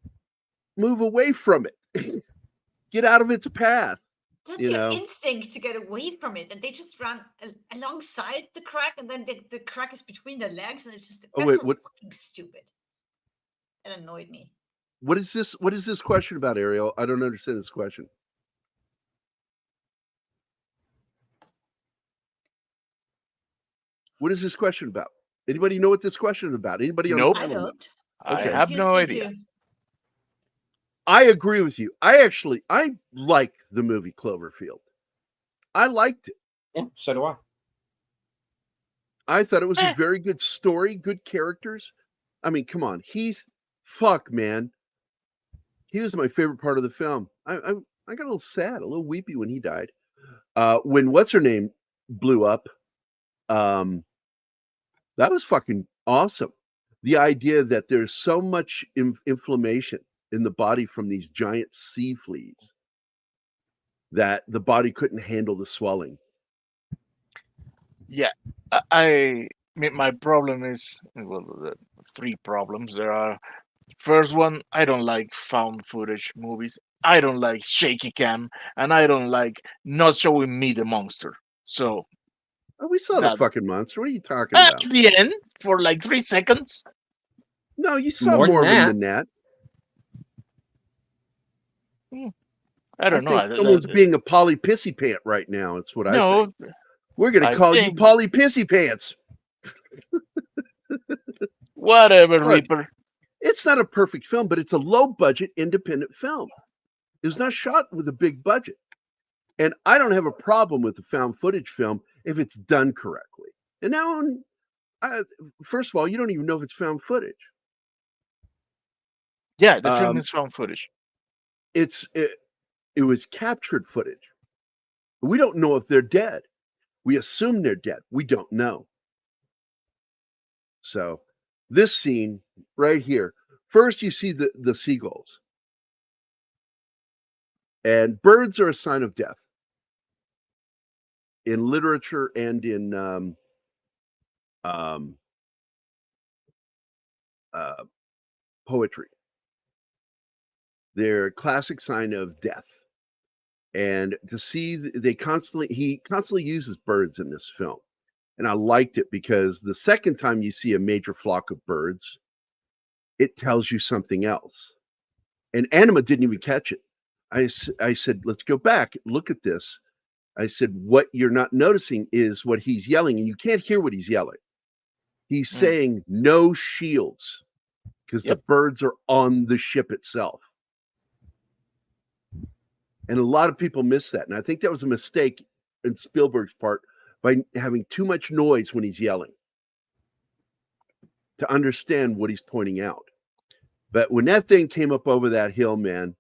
move away from it. Get out of its path. That's You your know. instinct to get away from it, and they just run alongside the crack, and then the crack is between their legs, and it's just Oh, that's wait, so what- fucking stupid. It annoyed me. What is this? What is this question about, Ariel? I don't understand this question. What is this question about? Anybody know what this question is about? Anybody on Nope. the I panel know? don't. I Okay. have Confused no me idea. too. I agree with you. I like the movie Cloverfield. I liked it. Yeah, so do I. I thought it was a very good story, good characters. I mean, come on, Heath. Fuck, man. He was my favorite part of the film. I got a little sad, a little weepy when he died. When what's her name blew up, that was fucking awesome. The idea that there's so much inflammation in the body from these giant sea fleas that the body couldn't handle the swelling. Yeah, I mean, my problem is, well, the three problems there are. First one, I don't like found footage movies. I don't like shaky cam, and I don't like not showing me the monster. So Oh, we saw the That- fucking monster. What are you talking at about? the end, for like 3 seconds, No, you saw More more, than of him than that. I don't know. think someone's being a Polly Pissy Pant right now. It's what I no, think. We're going to I call you think- Polly Pissy Pants. whatever, Look. Reaper. It's not a perfect film, but it's a low budget independent film. It was not shot with a big budget. And I don't have a problem with the found footage film if it's done correctly. And now, first of all, you don't even know if it's found footage. Yeah, the film Um, is found footage. It was captured footage. We don't know if they're dead. We assume they're dead. We don't know. So this scene right here, first you see the seagulls. And birds are a sign of death in literature and in poetry. They're a classic sign of death. And to see he constantly uses birds in this film. And I liked it because the second time you see a major flock of birds, it tells you something else. And Anima didn't even catch it. I said, let's go back, look at this. I said, what you're not noticing is what he's yelling, and you can't hear what he's yelling. He's saying no shields because the birds are on the ship itself. And a lot of people miss that. And I think that was a mistake in Spielberg's part by having too much noise when he's yelling to understand what he's pointing out. But when that thing came up over that hill, man,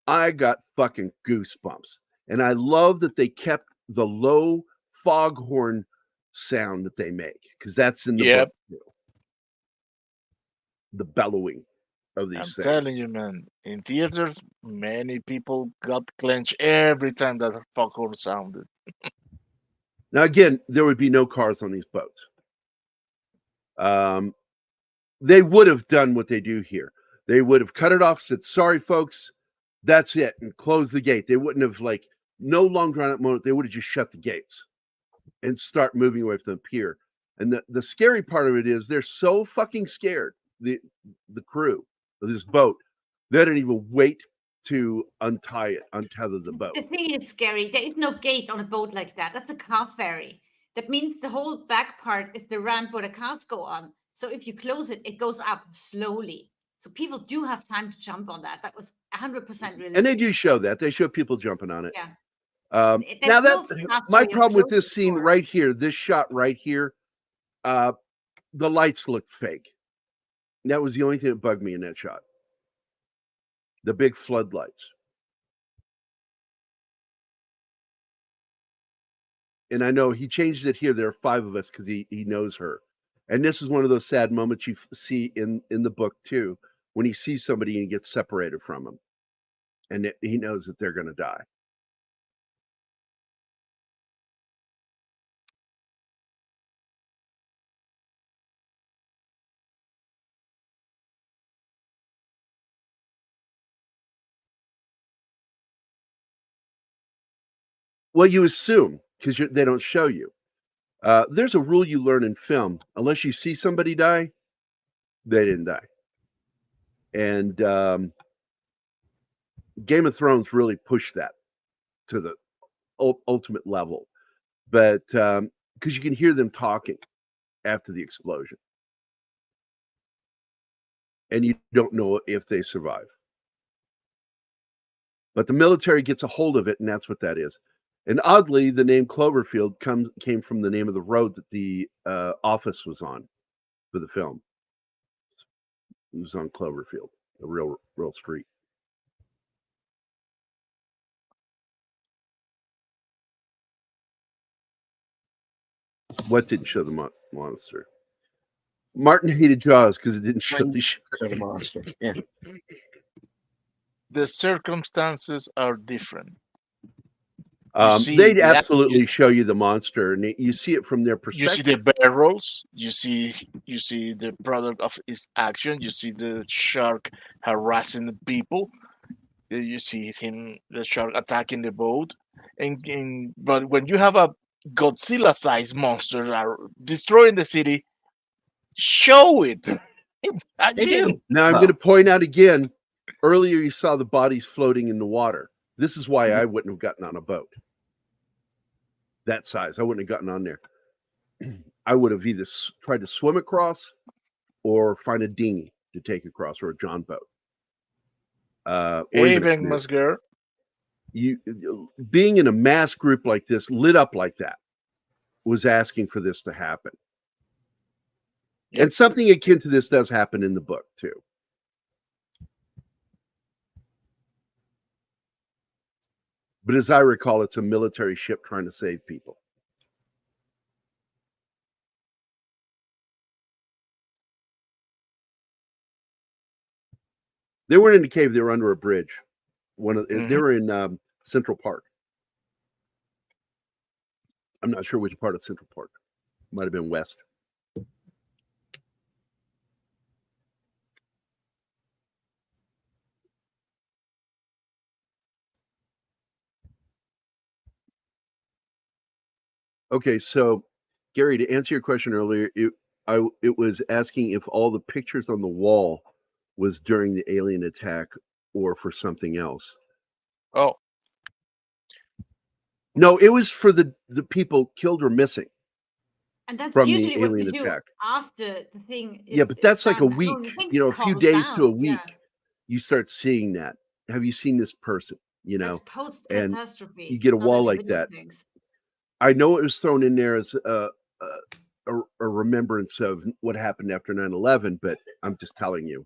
I got fucking goosebumps. And I love that they kept the low foghorn sound that they make because that's in the book too. The bellowing. of these I'm things. telling you, man. In theaters, many people got clenched every time that foghorn sounded. Now, again, there would be no cars on these boats. They would have done what they do here. They would have cut it off, said, sorry, folks, that's it, and closed the gate. They wouldn't have, like, no long drawn out moment. They would have just shut the gates and start moving away from the pier. And the scary part of it is they're so fucking scared, the crew of this boat, they didn't even wait to untether the boat. The thing is scary. There is no gate on a boat like that. That's a car ferry. That means the whole back part is the ramp where the cars go on. So if you close it, it goes up slowly. So people do have time to jump on that. That was 100% realistic. And they do show that. They show people jumping on it. Yeah. Now There's that no fast my way of problem with closing this the scene door. right here, this shot right here, the lights look fake. That was the only thing that bugged me in that shot. The big floodlights. And I know he changed it here. There are 5 of us because he knows her. And this is one of those sad moments you see in the book too, when he sees somebody and he gets separated from him. And he knows that they're going to die. Well, you assume because they don't show you. There's a rule you learn in film: unless you see somebody die, they didn't die. And Game of Thrones really pushed that to the ultimate level, but because you can hear them talking after the explosion, and you don't know if they survive. But the military gets a hold of it, and that's what that is. And oddly, the name Cloverfield came from the name of the road that the office was on for the film. It was on Cloverfield, a real street. What didn't show the monster? Martin hated Jaws because it didn't show the monster. Yeah. The circumstances are different. They'd absolutely show you the monster, and you see it from their You see perspective. the barrels. You see the product of his action. You see the shark harassing the people. You see the shark attacking the boat. But when you have a Godzilla-sized monster destroying the city, show it. They didn't. Now I'm going to point out again. Earlier, you saw the bodies floating in the water. This is why I wouldn't have gotten on a boat that size. I wouldn't have gotten on there. I would have either tried to swim across or find a dinghy to take across, or a John boat. Even Musger. Being in a mass group like this, lit up like that, was asking for this to happen. Yep. And something akin to this does happen in the book too. But as I recall, it's a military ship trying to save people. They weren't in the cave; they were under a bridge. They were in Central Park. I'm not sure which part of Central Park. Might have been west. Okay, so Gary, to answer your question earlier, it was asking if all the pictures on the wall was during the alien attack or for something else. Oh. No, it was for the people killed or missing. And that's from usually the what we alien do attack. after the thing is, Yeah, but that's like a done. week, When things a few calm days to a down, week, yeah. you start seeing that. Have you seen this person? That's And post-catastrophe. you get a not wall in the like middle of that. things. I know it was thrown in there as a remembrance of what happened after 9/11, but I'm just telling you,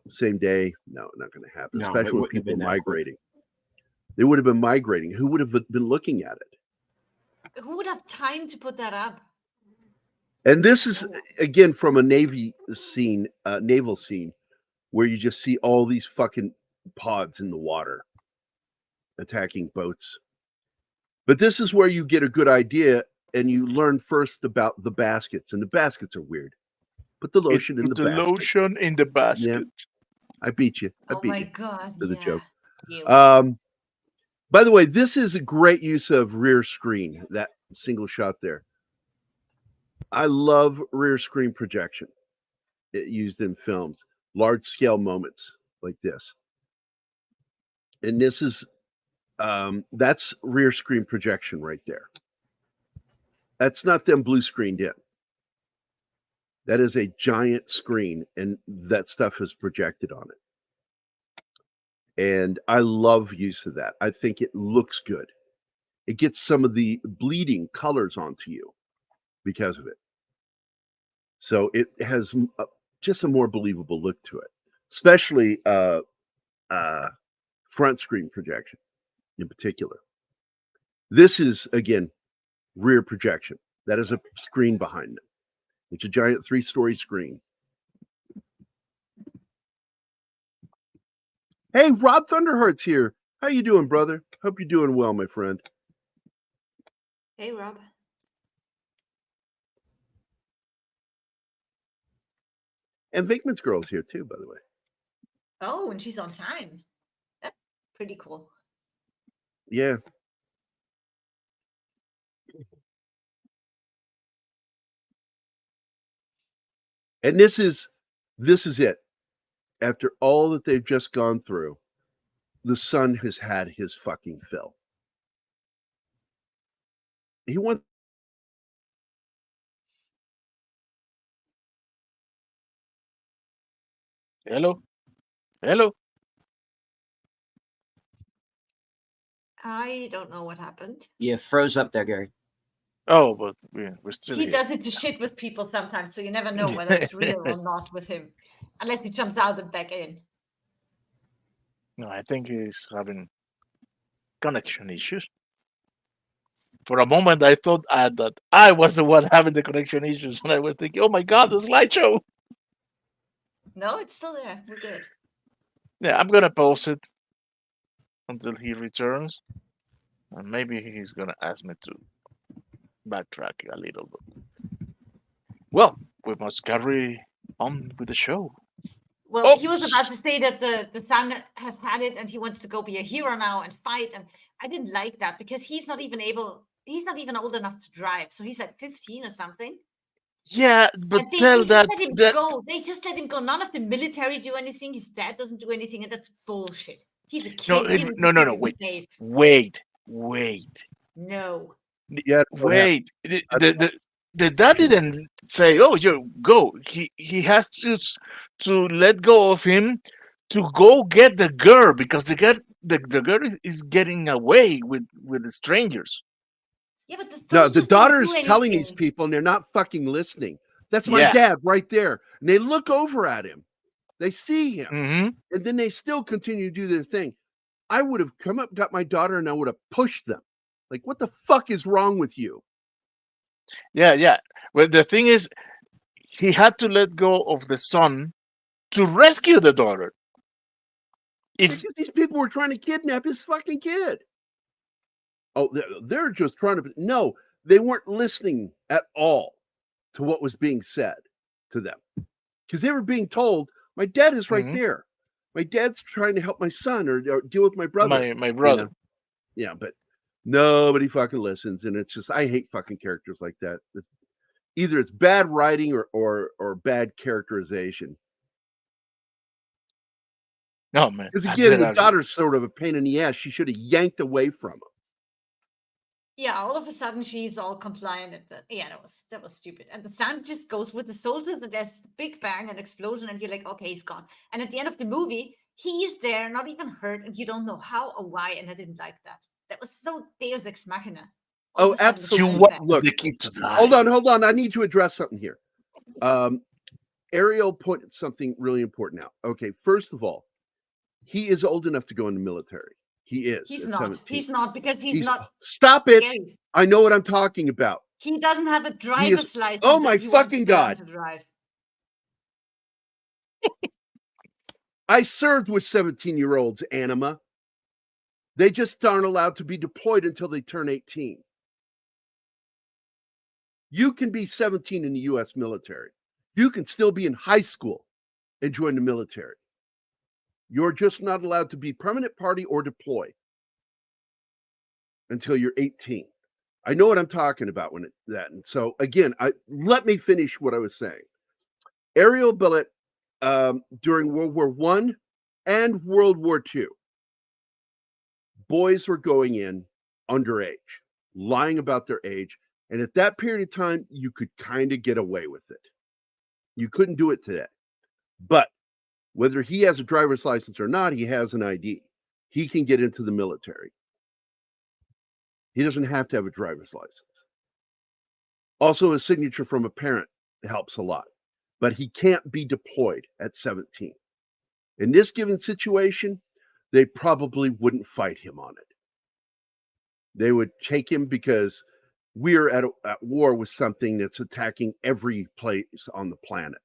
same day, no, not going to happen. No, it Especially when wouldn't have people been are that quick. migrating. They would have been migrating. Who would have been looking at it? Who would have time to put that up? And this is again from a naval scene where you just see all these fucking pods in the water attacking boats. But this is where you get a good idea and you learn first about the baskets, and the baskets are weird. Put the lotion in the basket. lotion in the basket. Yeah. I beat you. I Oh beat my you god. to the Yeah. joke. You. By the way, this is a great use of rear screen, that single shot there. I love rear screen projection used in films, large scale moments like this. And this is, that's rear screen projection right there. That's not them blue screened in. That is a giant screen, and that stuff is projected on it. And I love use of that. I think it looks good. It gets some of the bleeding colors onto you because of it. So it has just a more believable look to it, especially front screen projection in particular. This is, again, rear projection. That is a screen behind them. It's a giant 3-story screen. Hey, Rob Thunderheart's here. How you doing, brother? Hope you're doing well, my friend. Hey, Rob. And Vinkman's girl's here too, by the way. Oh, and she's on time. That's pretty cool. Yeah. And this is it. After all that they've just gone through, the son has had his fucking fill. He wants. Hello? Hello? I don't know what happened. You froze up there, Gary. Oh, but we're still He here. does it to shit with people sometimes, so you never know whether it's real or not with him, unless he jumps out and back in. No, I think he's having connection issues. For a moment, I thought that I was the one having the connection issues, and I was thinking, "Oh my God, the slideshow!" No, it's still there. We're good. Yeah, I'm gonna pause it until he returns, and maybe he's gonna ask me to backtrack a little bit. Well, we must carry on with the show. Well, he was about to say that the son has had it and he wants to go be a hero now and fight. And I didn't like that because he's not even old enough to drive. So he's like 15 or something. Yeah, but And they tell just that let him go. They just let him go. None of the military do anything. His dad doesn't do anything, and that's bullshit. He's a kid. No. Wait. No. Yeah, Wait. The dad didn't say, "Oh, you go." He has to let go of him to go get the girl because the girl is getting away with the strangers. Yeah, but no, the just daughter don't do is telling these anything. people, and they're not fucking listening. That's my Yeah. dad right there. And they look over at him. They see him. Mm-hmm. And then they still continue to do their thing. I would have come up, got my daughter, and I would have pushed them. Like, what the fuck is wrong with you? Yeah. Well, the thing is, he had to let go of the son to rescue the daughter. Because these people were trying to kidnap his fucking kid. Oh, they're just trying to. No, they weren't listening at all to what was being said to them. Because they were being told, my dad is right there. My dad's trying to help my son or deal with my brother. My brother. You know? Yeah, but nobody fucking listens. And it's just, I hate fucking characters like that. Either it's bad writing or bad characterization. No, man. Because again, the daughter's sort of a pain in the ass. She should have yanked away from him. Yeah, all of a sudden she's all compliant. Yeah, that was stupid. And the son just goes with the soldiers, and there's a big bang, an explosion, and you're like, okay, he's gone. And at the end of the movie, he's there, not even hurt, and you don't know how or why. And I didn't like that. That was so Deus Ex Machina. Oh, absolutely. Look, hold on. I need to address something here. Ariel pointed something really important out. Okay, first of all, he is old enough to go in the military. He is. He's not. 17. He's not because he's not. Stop it. Scary. I know what I'm talking about. He doesn't have a driver's license. Oh my fucking God. To drive. I served with 17-year-olds, Anima. They just aren't allowed to be deployed until they turn 18. You can be 17 in the U.S. military. You can still be in high school and join the military. You're just not allowed to be permanent party or deploy until you're 18. I know what I'm talking about when that. And so again, let me finish what I was saying. Aerial billet during World War I and World War II, boys were going in underage, lying about their age. And at that period of time, you could kind of get away with it. You couldn't do it today. But whether he has a driver's license or not, he has an ID. He can get into the military. He doesn't have to have a driver's license. Also, a signature from a parent helps a lot. But he can't be deployed at 17. In this given situation, they probably wouldn't fight him on it. They would take him because we're at war with something that's attacking every place on the planet.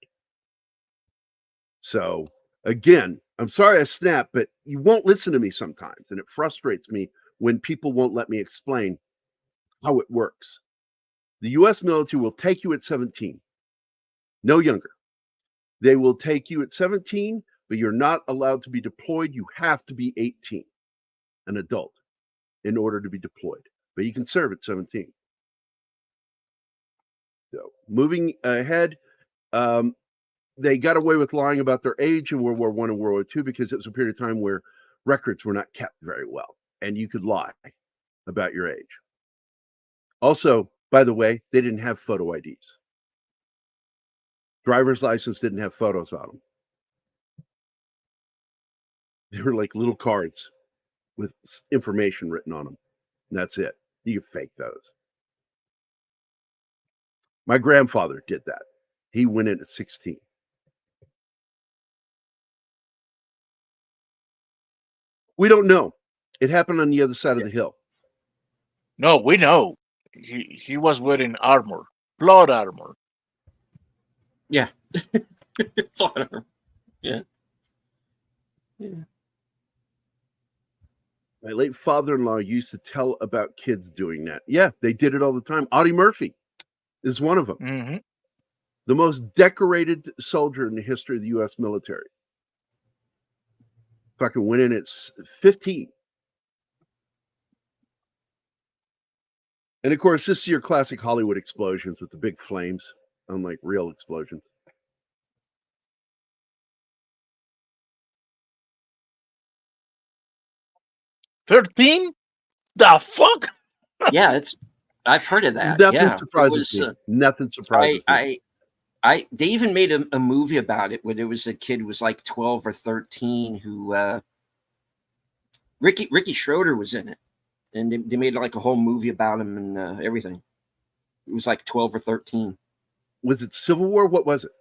So, again, I'm sorry I snap, but you won't listen to me sometimes, and it frustrates me when people won't let me explain how it works. The U.S. military will take you at 17, no younger. They will take you at 17, but you're not allowed to be deployed. You have to be 18, an adult, in order to be deployed. But you can serve at 17. So, moving ahead, they got away with lying about their age in World War I and World War II because it was a period of time where records were not kept very well, and you could lie about your age. Also, by the way, they didn't have photo IDs. Driver's license didn't have photos on them. They were like little cards with information written on them. And that's it. You can fake those. My grandfather did that. He went in at 16. We don't know. It happened on the other side of the hill. No, we know. He was wearing armor, plot armor. Yeah. Plot armor. Yeah. Yeah. My late father-in-law used to tell about kids doing that. Yeah, they did it all the time. Audie Murphy is one of them. Mm-hmm. The most decorated soldier in the history of the U.S. military. Fucking went in at 15. And of course, this is your classic Hollywood explosions with the big flames, unlike real explosions. $13? The fuck? Yeah, I've heard of that. Nothing Yeah. surprises me. Nothing surprises me. They even made a movie about it where there was a kid who was like 12 or 13 who Ricky Schroeder was in it, and they made like a whole movie about him and everything. It was like 12 or 13. Was it Civil War? What was it?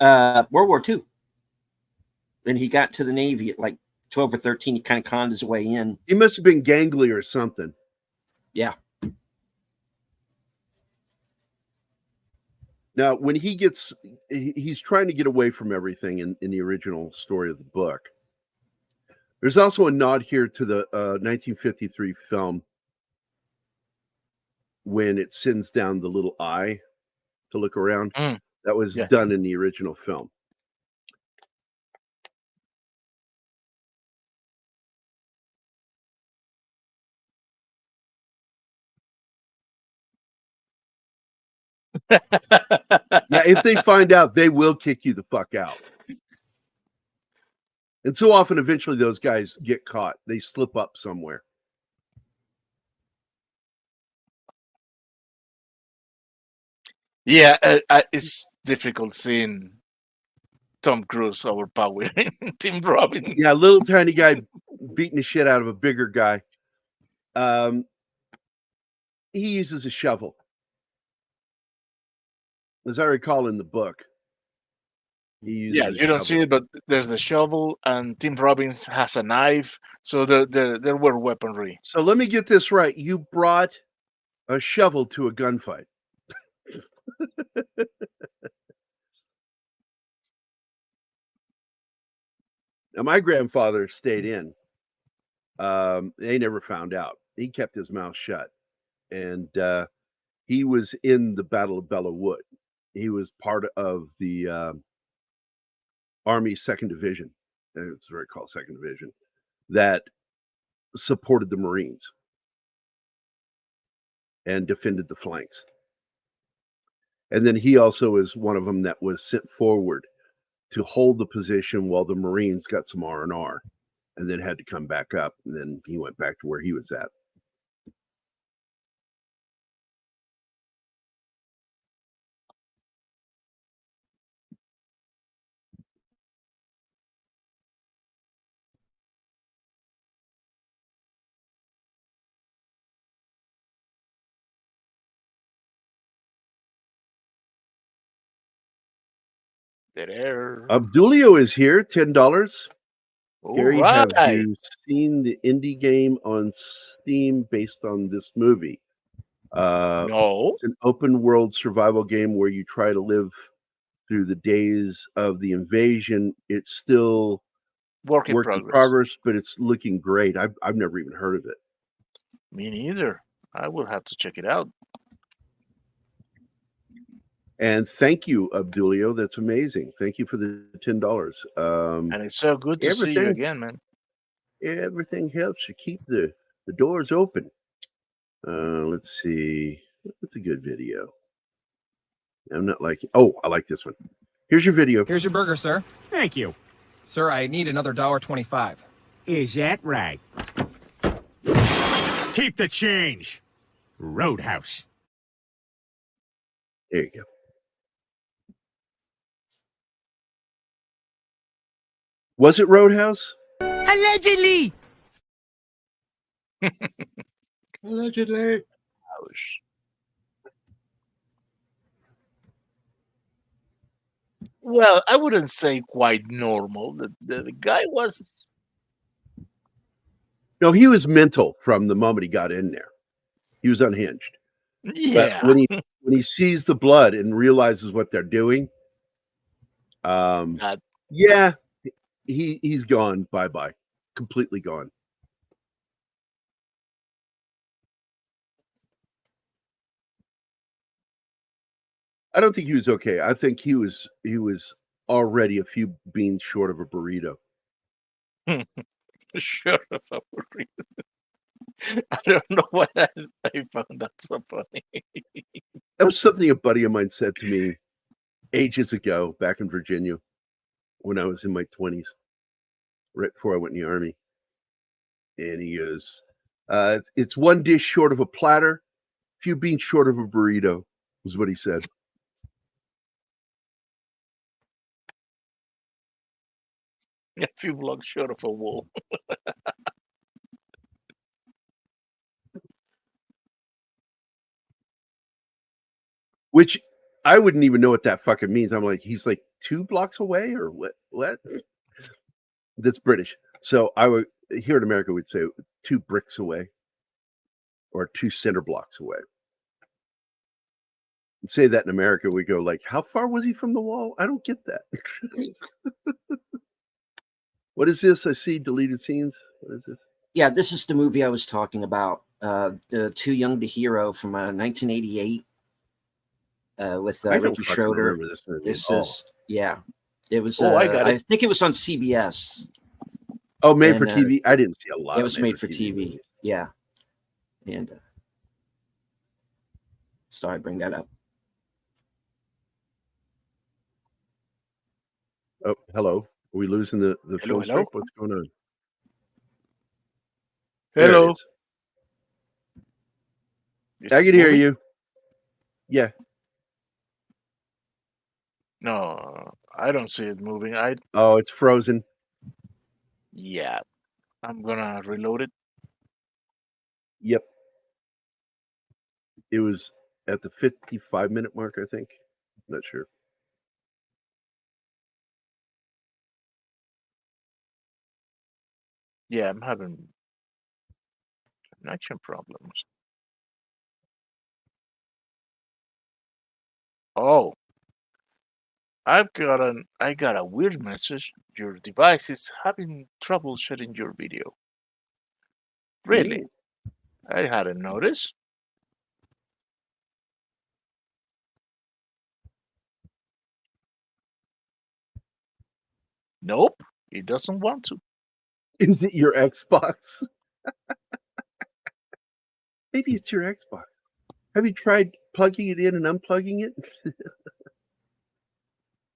World War II. And he got to the Navy at like 12 or 13. He kind of conned his way in. He must have been gangly or something. Yeah. Now, when he's trying to get away from everything in the original story of the book. There's also a nod here to the 1953 film when it sends down the little eye to look around. That was done in the original film. Yeah, if they find out, they will kick you the fuck out. And so often, eventually, those guys get caught. They slip up somewhere. Yeah, it's difficult seeing Tom Cruise overpowering Tim Robbins. Yeah, little tiny guy beating the shit out of a bigger guy. He uses a shovel. As I recall in the book. Yeah, you don't see it, but there's the shovel, and Tim Robbins has a knife, so there were weaponry. So let me get this right. You brought a shovel to a gunfight. Now, Now, my grandfather stayed in. They never found out. He kept his mouth shut, and he was in the Battle of Belleau Wood. He was part of the Army Second Division. It's very called Second Division that supported the Marines and defended the flanks. And then he also is one of them that was sent forward to hold the position while the Marines got some R&R, and then had to come back up. And then he went back to where he was at. There. Abdulio is here, $10. All Gary, right. have you seen the indie game on Steam based on this movie? No. It's an open world survival game where you try to live through the days of the invasion. It's still Work in work in progress. progress, but it's looking great. I've never even heard of it. Me neither. I will have to check it out. And thank you, Abdulio. That's amazing. Thank you for the $10. And it's so good to see you everything- again, man. Everything helps to keep the doors open. Let's see. What's a good video? I'm not like. Oh, I like this one. Here's your video. Here's your burger, sir. Thank you. Sir, I need another $1.25. Is that right? Keep the change. Roadhouse. There you go. Was it Roadhouse? Allegedly. Allegedly. Well, I wouldn't say quite normal. The guy was. No, he was mental from the moment he got in there. He was unhinged. Yeah. But when he sees the blood and realizes what they're doing, yeah, he's gone. Bye-bye. Completely gone. I don't think he was okay. I think he was already a few beans short of a burrito. Sure of a burrito. I don't know why I found that so funny. That was something a buddy of mine said to me ages ago back in Virginia when I was in my 20s, right before I went in the Army. And he goes, it's one dish short of a platter, few beans short of a burrito, was what he said. A few blocks short of a wall. Which I wouldn't even know what that fucking means. I'm like, he's like 2 blocks away or what? What? That's British. So I would, here in America, we'd say 2 bricks away or 2 center blocks away. And say that in America, we go like, how far was he from the wall? I don't get that. What is this? I see deleted scenes. What is this? Yeah, this is the movie I was talking about. Too Young to Hero from 1988 with I don't Ricky fucking Schroeder. remember this movie This at all. is, yeah. It was, Oh, I got I it. think it was on CBS. Oh, made for And, TV. I didn't see a lot. It was made for TV. movies. Yeah. And so I bring that up. Oh, hello. Are we losing the Hello, film hello? strip? What's going on? Hello. I can hear you. Yeah. No, I don't see it moving. Oh, it's frozen. Yeah. I'm gonna reload it. Yep. It was at the 55-minute mark, I think. Not sure. Yeah, I'm having connection problems. Oh, I got a weird message. Your device is having trouble sharing your video. Really? I hadn't noticed. Nope, it doesn't want to. Is it your Xbox? Maybe it's your Xbox. Have you tried plugging it in and unplugging it?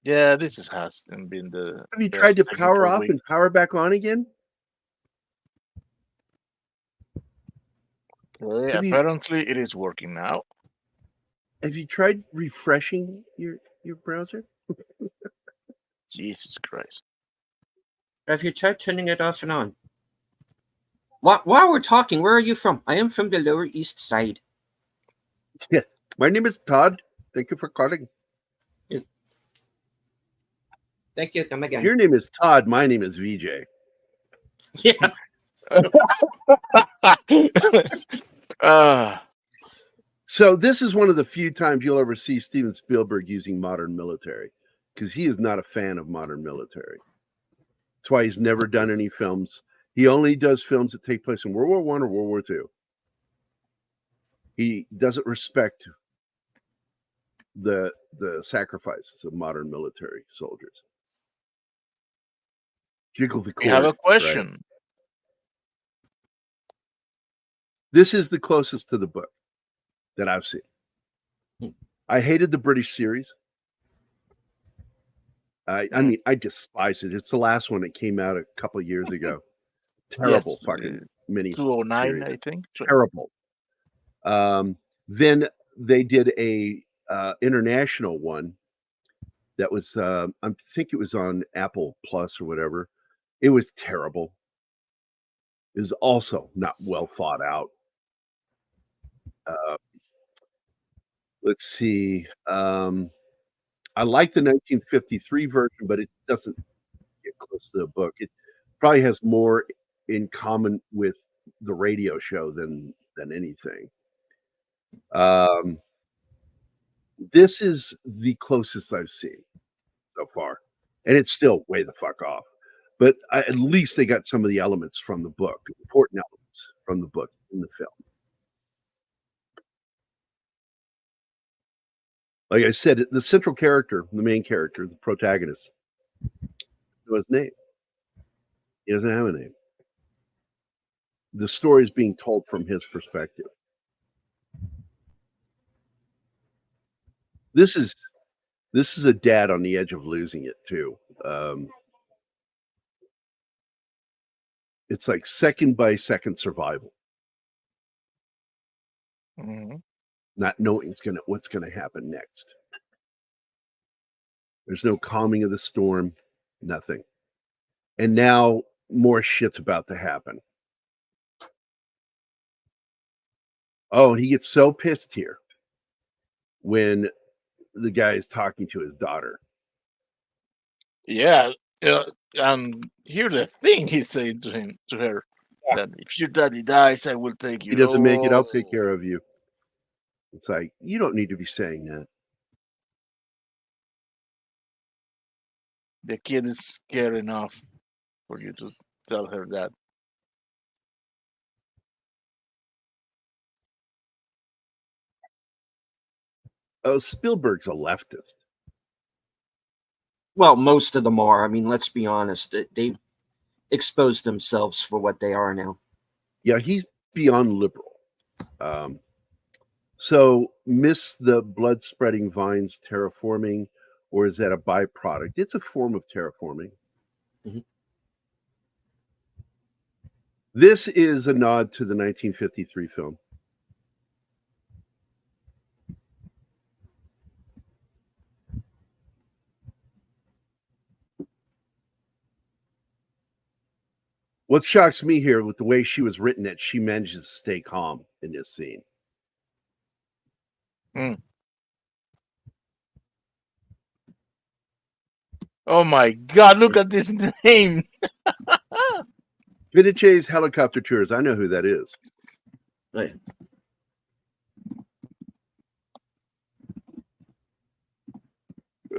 Yeah, hasn't been the Have you best tried to technical power off week. and power back on again? Okay, Have you apparently it is working now. have you tried refreshing your browser? Jesus Christ. Have you tried turning it off and on? While we're talking, where are you from? I am from the Lower East Side. Yeah. My name is Todd. Thank you for calling. Thank you. Come If again. your name is Todd, my name is VJ. Yeah. So this is one of the few times you'll ever see Steven Spielberg using modern military, because he is not a fan of modern military. That's why he's never done any films. He only does films that take place in World War I or World War II. He doesn't respect the sacrifices of modern military soldiers. Jiggle the cord. We have a right? question. This is the closest to the book that I've seen. I hated the British series. I mean, I despise it. It's the last one that came out a couple of years ago. Terrible fucking mini 209, series. I think. Terrible. Then they did a international one that was I think it was on Apple Plus or whatever. It was terrible. It was also not well thought out. Let's see. I like the 1953 version, but it doesn't get close to the book. It probably has more in common with the radio show than anything. This is the closest I've seen so far, and it's still way the fuck off. But at least they got some of the elements from the book, important elements from the book in the film. Like I said, the central character, the main character, the protagonist, no his name. He doesn't have a name. The story is being told from his perspective. This is a dad on the edge of losing it too. It's like second by second survival, not knowing what's gonna happen next. There's no calming of the storm, nothing. And now more shit's about to happen. Oh, and he gets so pissed here when the guy is talking to his daughter. Yeah, and here's the thing he's saying to her, that if your daddy dies, I will take you. He doesn't make it, I'll take care of you. It's like, you don't need to be saying that. The kid is scared enough for you to tell her that. Oh, Spielberg's a leftist. Well, most of them are. I mean, let's be honest. They've exposed themselves for what they are now. Yeah, he's beyond liberal. So miss the blood spreading vines terraforming, or is that a byproduct? It's a form of terraforming. Mhm. This is a nod to the 1953 film. What shocks me here with the way she was written, that she manages to stay calm in this scene. Oh my God, look at this name. Vinicius Helicopter Tours. I know who that is. Right.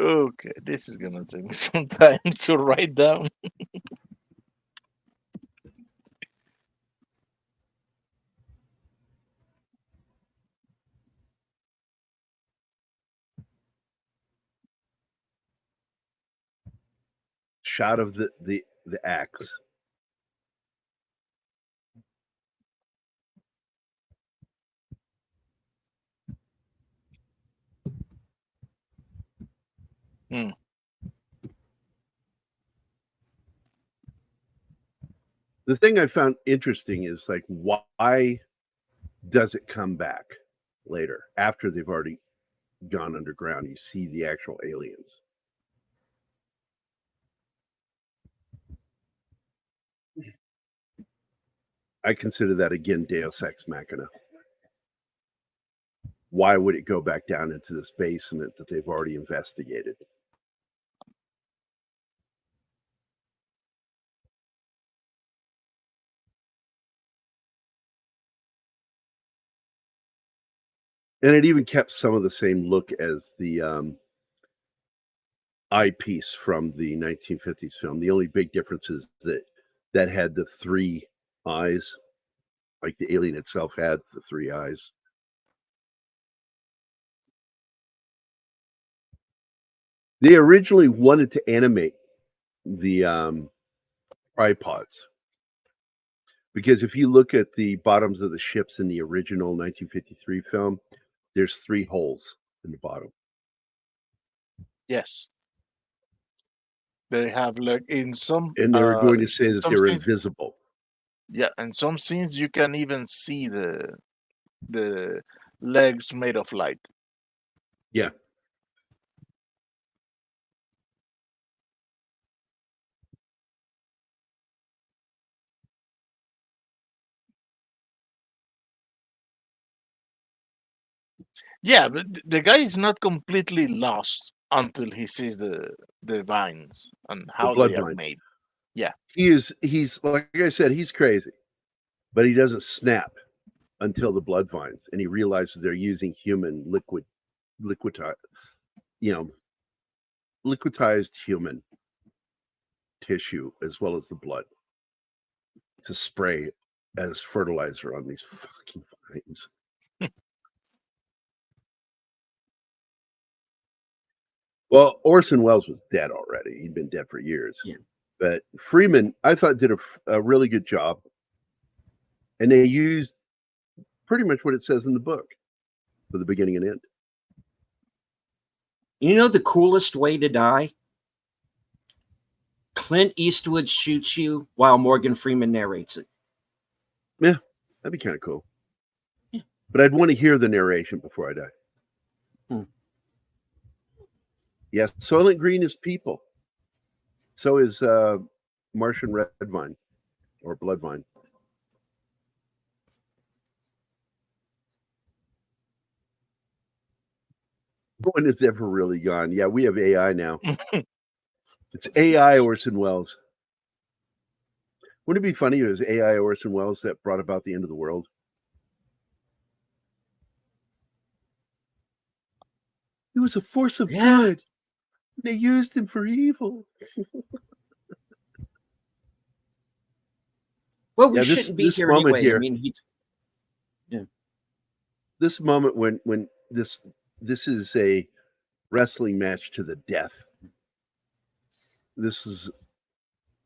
Okay, this is gonna take me some time to write down. Shot of the axe. Hmm. The thing I found interesting is like, why does it come back later after they've already gone underground? You see the actual aliens. I consider that again Deus Ex Machina. Why would it go back down into this basement that they've already investigated? And it even kept some of the same look as the eyepiece from the 1950s film. The only big difference is that that had the three eyes, like the alien itself had the three eyes. They originally wanted to animate the tripods because if you look at the bottoms of the ships in the original 1953 film, there's three holes in the bottom. Yes, they have like in some And they were going to say in that some they were scenes. invisible. Yeah, in some scenes you can even see the legs made of light. Yeah. Yeah, but the guy is not completely lost until he sees the vines and The how blood they are vine. made. Yeah. He's like I said, he's crazy, but he doesn't snap until the blood vines and he realizes they're using human liquid, you know, liquidized human tissue as well as the blood to spray as fertilizer on these fucking vines. Well, Orson Welles was dead already. He'd been dead for years. Yeah. But Freeman, I thought, did a really good job. And they used pretty much what it says in the book for the beginning and end. You know the coolest way to die? Clint Eastwood shoots you while Morgan Freeman narrates it. Yeah, that'd be kind of cool. Yeah. But I'd want to hear the narration before I die. Hmm. Yes, Soylent Green is people. So is Martian red vine or blood vine. No one has ever really gone. Yeah, we have AI now. It's AI Orson Welles. Wouldn't it be funny if it was AI Orson Welles that brought about the end of the world? He was a force of good. They used him for evil. Well, we Yeah, shouldn't be this here moment anyway. here, I mean, this moment when this is a wrestling match to the death. This is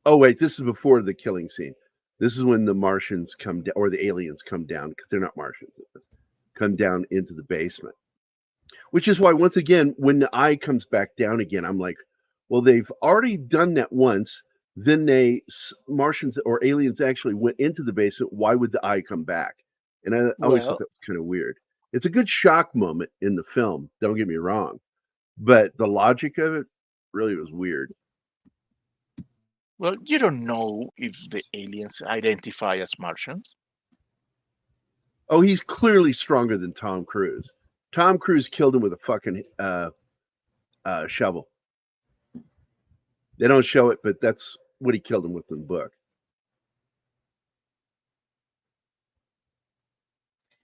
wait, this is before the killing scene. This is when the Martians come down or the aliens come down because they're not Martians. Come down into the basement. Which is why once again when the eye comes back down again, I'm like, well, they've already done that once. Then Martians or aliens actually went into the basement. Why would the eye come back? And I always thought Well, that was kind of weird. It's a good shock moment in the film. Don't get me wrong, but the logic of it really was weird. well, you don't know if the aliens identify as Martians. Oh, he's clearly stronger than Tom Cruise. Tom Cruise killed him with a fucking shovel. They don't show it, but that's what he killed him with in the book.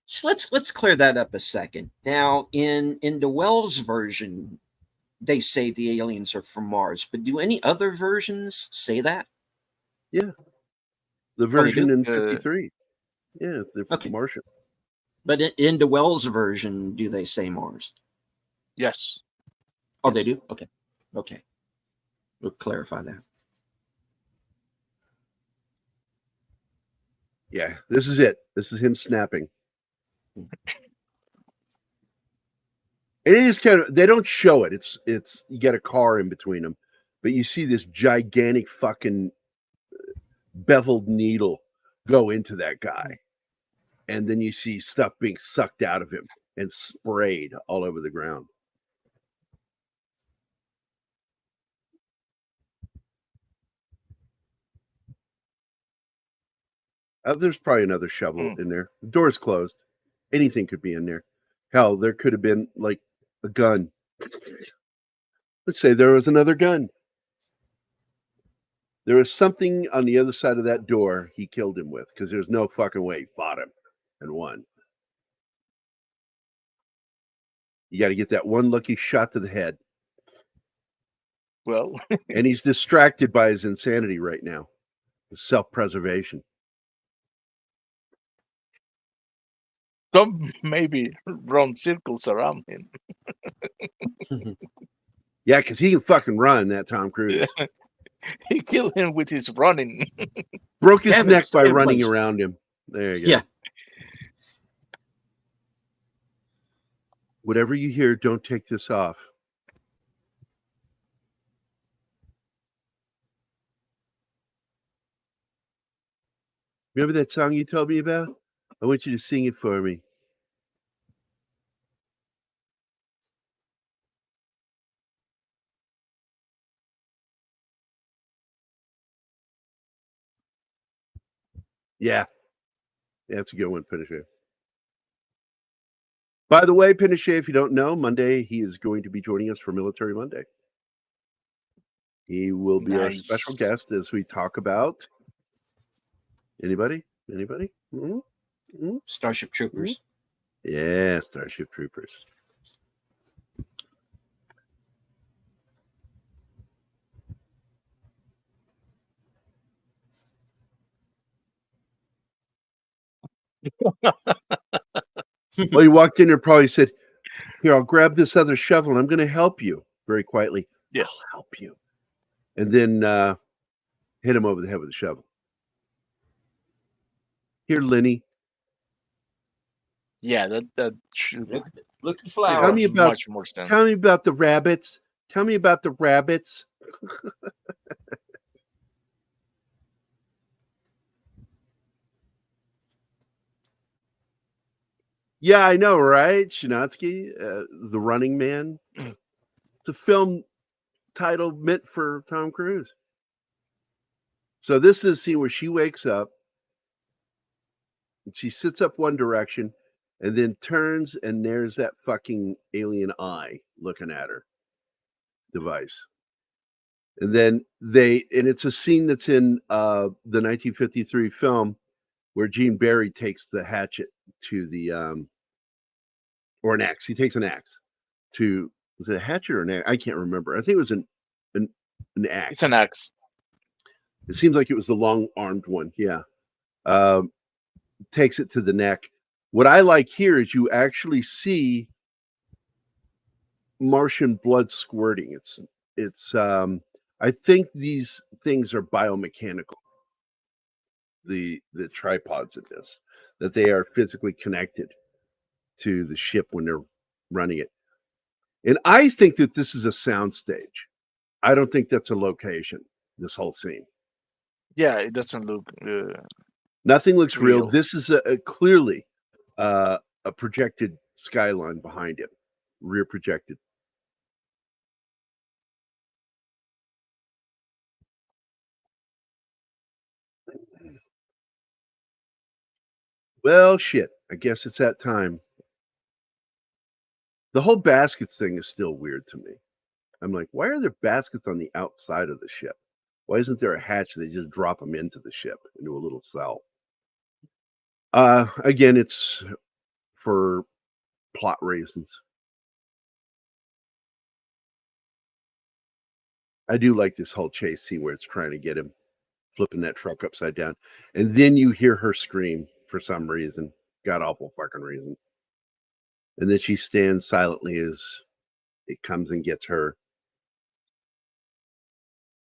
so let's clear that up a second. Now, in the Wells version, they say the aliens are from Mars. But do any other versions say that? Yeah. The Oh, they version do? in 53. Yeah, the Okay. Martian. But in DeWell's version, do they say Mars? Yes. Oh, they do? Okay. Okay. We'll clarify that. Yeah, this is it. This is him snapping. And it is kind of, they don't show it. It's you get a car in between them, but you see this gigantic fucking beveled needle go into that guy. And then you see stuff being sucked out of him and sprayed all over the ground. There's probably another shovel in there. The door's closed. Anything could be in there. Hell, there could have been like a gun. Let's say there was another gun. There was something on the other side of that door he killed him with, because there's no fucking way he fought him and won. You got to get that one lucky shot to the head. Well, And he's distracted by his insanity right now. Self-preservation. some maybe run circles around him. Yeah, because he can fucking run, that Tom Cruise. He killed him with his running. Broke his Damn it, neck by same running place. around him. There you go. Yeah. Whatever you hear, don't take this off. Remember that song you told me about? I want you to sing it for me. Yeah. Yeah, that's a good one, Pinochet. By the way, Pinochet, if you don't know, Monday he is going to be joining us for Military Monday. He will be our special Nice. guest as we talk about. Anybody? Starship Troopers. Yeah, Starship Troopers. Well, he walked in and probably said, "Here, I'll grab this other shovel and I'm going to help you." Very quietly. Yeah. "I'll help you." And then hit him over the head with a shovel. "Here, Lenny. Yeah, that should Look at the Tell flowers. me about much more sense. Tell me about the rabbits. Tell me about the rabbits." Yeah, I know, right? Chinatsky, The Running Man. It's a film title meant for Tom Cruise. So this is a scene where she wakes up and she sits up one direction and then turns and there's that fucking alien eye looking at her device. And then it's a scene that's in the 1953 film where Gene Barry takes the hatchet to the or an axe. He takes an axe to, was it a hatchet or an axe? I can't remember. I think it was an axe. It's an axe. It seems like it was the long-armed one. Yeah. Takes it to the neck. What I like here is you actually see Martian blood squirting. It's I think these things are biomechanical. The tripods in this, that they are physically connected to the ship when they're running it. And I think that this is a sound stage. I don't think that's a location, this whole scene. Yeah, it doesn't look. Nothing looks real. Real. This is a clearly a projected skyline behind it, rear projected. Well, shit. I guess it's that time. The whole baskets thing is still weird to me. I'm like, why are there baskets on the outside of the ship? Why isn't there a hatch? They just drop them into the ship, into a little cell. Again, it's for plot reasons. I do like this whole chase scene where it's trying to get him flipping that truck upside down. And then you hear her scream for some reason, god awful fucking reason. And then she stands silently as it comes and gets her.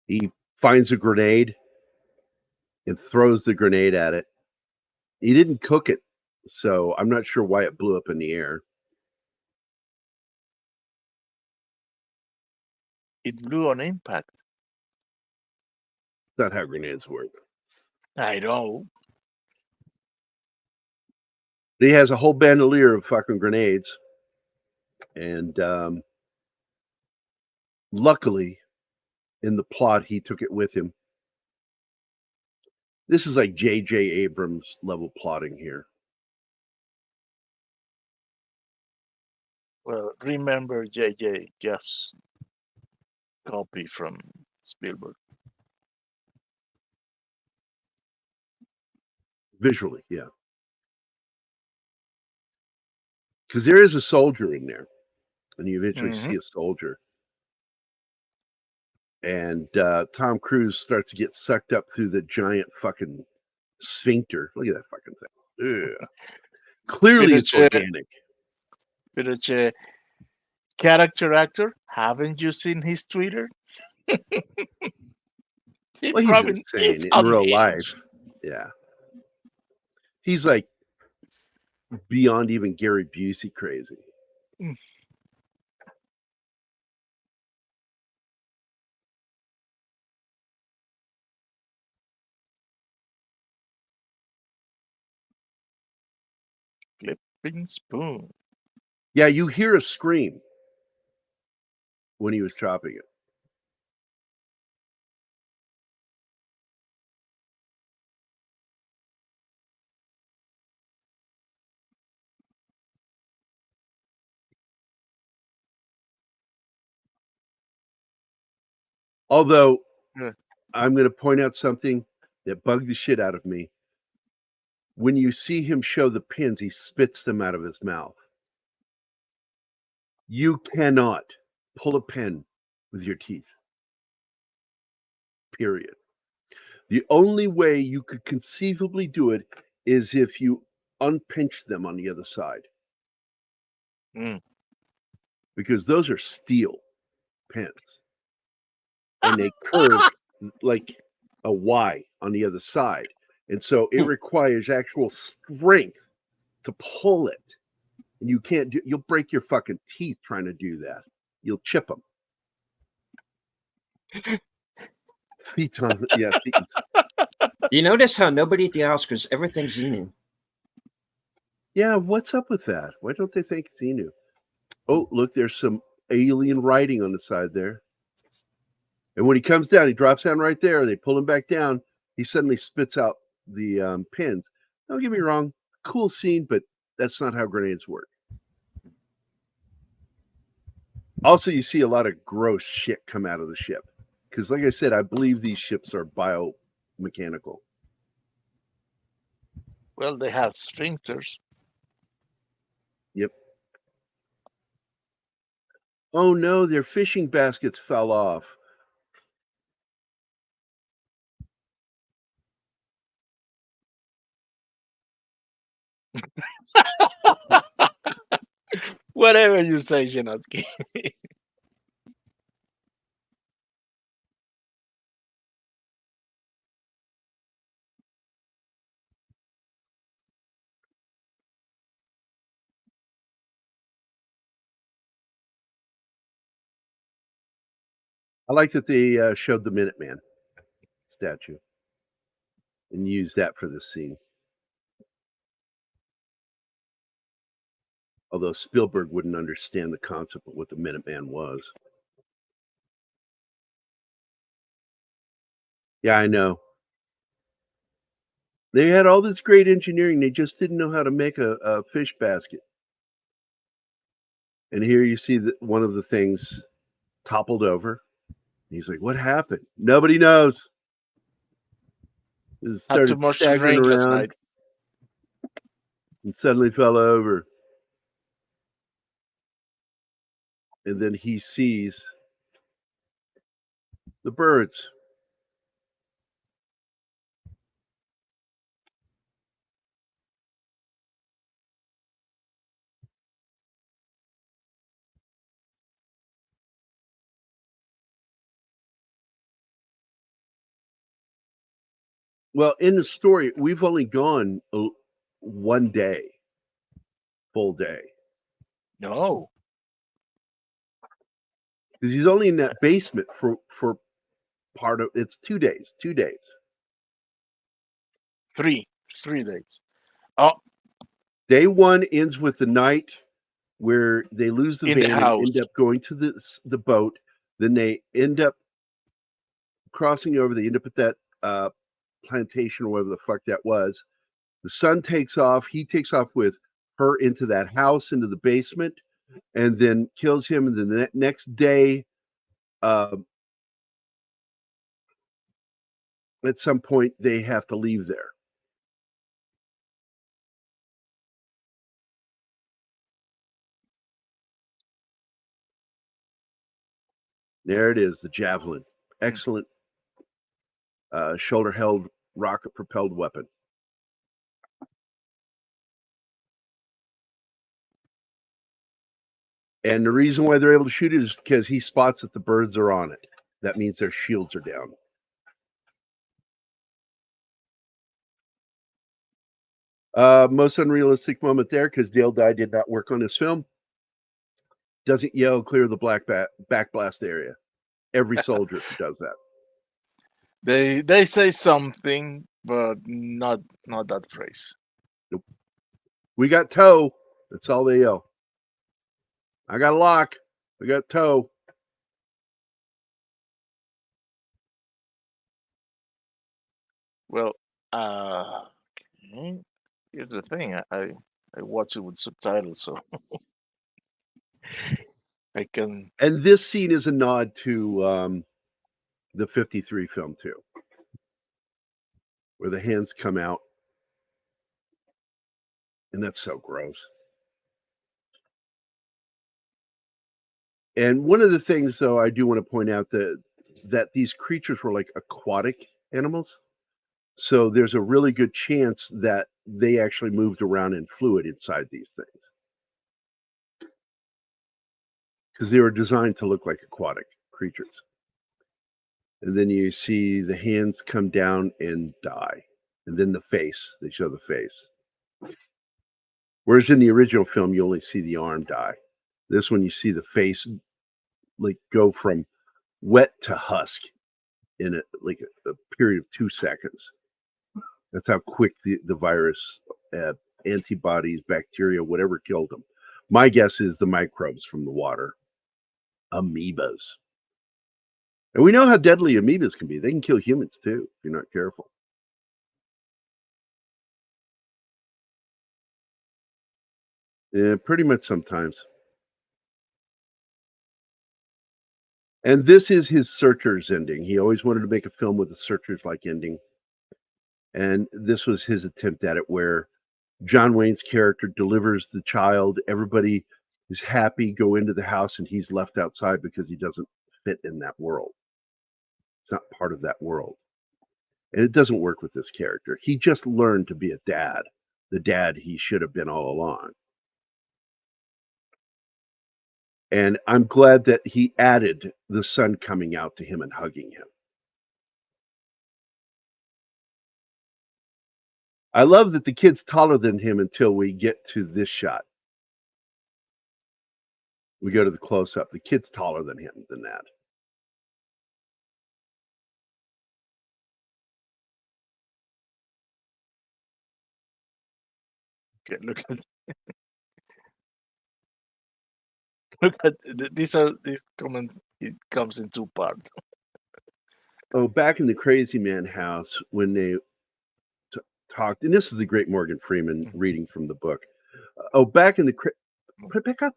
He finds a grenade and throws the grenade at it. He didn't cook it, so I'm not sure why it blew up in the air. It blew on impact. That's not how grenades work. I know. He has a whole bandolier of fucking grenades. And luckily, in the plot, he took it with him. This is like J.J. Abrams level plotting here. Well, remember JJ just copy from Spielberg. Visually, yeah. Because there is a soldier in there. And you eventually see a soldier. And Tom Cruise starts to get sucked up through the giant fucking sphincter. Look at that fucking thing. Ugh. Clearly it's organic. But character actor, haven't you seen his Twitter? Well, he's insane in real life. Yeah. He's like beyond even Gary Busey crazy. Flipping spoon. Yeah, you hear a scream when he was chopping it. Although, I'm going to point out something that bugged the shit out of me. When you see him show the pins, he spits them out of his mouth. You cannot pull a pen with your teeth. Period. The only way you could conceivably do it is if you unpinch them on the other side. Because those are steel pens. And they curve like a Y on the other side. And so it requires actual strength to pull it. And you can't do, you'll break your fucking teeth trying to do that. You'll chip them. Feet on, yeah, feet. You notice how nobody at the Oscars ever thinks Xenu? Yeah, what's up with that? Why don't they think Xenu? Oh, look, there's some alien writing on the side there. And when he comes down, he drops down right there. They pull him back down. He suddenly spits out the pins. Don't get me wrong, cool scene, but that's not how grenades work. Also, you see a lot of gross shit come out of the ship. Because like I said, I believe these ships are biomechanical. Well, they have sphincters. Yep. Oh no, their fishing baskets fell off. Whatever you say, Janotsky. I like that they showed the Minuteman statue and used that for this scene. Although Spielberg wouldn't understand the concept of what the Minuteman was. Yeah, I know. They had all this great engineering. They just didn't know how to make a fish basket. And here you see that one of the things toppled over. He's like, what happened? Nobody knows. It Had too started much staggering drink last around night. and suddenly fell over. And then he sees The birds. Well, in the story, we've only gone one day, full day, No. because he's only in that basement for part of it's 2 days. 2 days. 3 days. Oh, Day one ends with the night where they lose the In the van and house. end up going to the boat. Then they end up crossing over. They end up at that plantation or whatever the fuck that was. The son takes off. He takes off with her into that house, into the basement, and then kills him. And then the next day, at some point, they have to leave there. There it is, the javelin. Excellent shoulder-held, rocket-propelled weapon. And the reason why they're able to shoot it is because he spots that the birds are on it. That means their shields are down. Most unrealistic moment there, because Dale Dye did not work on this film. Doesn't yell, clear the back blast area. Every soldier does that. they say something, but not that phrase. Nope. We got tow. That's all they yell. I got a lock. We got tow. Well, okay. Here's the thing. I watch it with subtitles, so I can. And this scene is a nod to the 53 film too, where the hands come out. And that's so gross. And one of the things, though, I do want to point out that these creatures were like aquatic animals. So there's a really good chance that they actually moved around in fluid inside these things, because they were designed to look like aquatic creatures. And then you see the hands come down and die. And then the face, they show the face. Whereas in the original film, you only see the arm die. This one, you see the face like go from wet to husk in a period of 2 seconds. That's how quick the virus, antibodies, bacteria, whatever killed them. My guess is the microbes from the water, amoebas. And we know how deadly amoebas can be. They can kill humans too, if you're not careful. Yeah, pretty much sometimes. And this is his Searchers ending. He always wanted to make a film with a Searchers-like ending. And this was his attempt at it, where John Wayne's character delivers the child. Everybody is happy, go into the house, and he's left outside because he doesn't fit in that world. It's not part of that world. And it doesn't work with this character. He just learned to be a dad, the dad he should have been all along. And I'm glad that he added the son coming out to him and hugging him. I love that the kid's taller than him until we get to this shot. We go to the close-up. The kid's taller than him than that. Okay, look at these comments. It comes in 2 parts. Oh, back in the Crazy Man house when they talked, and this is the great Morgan Freeman reading from the book. Back in the put it back up.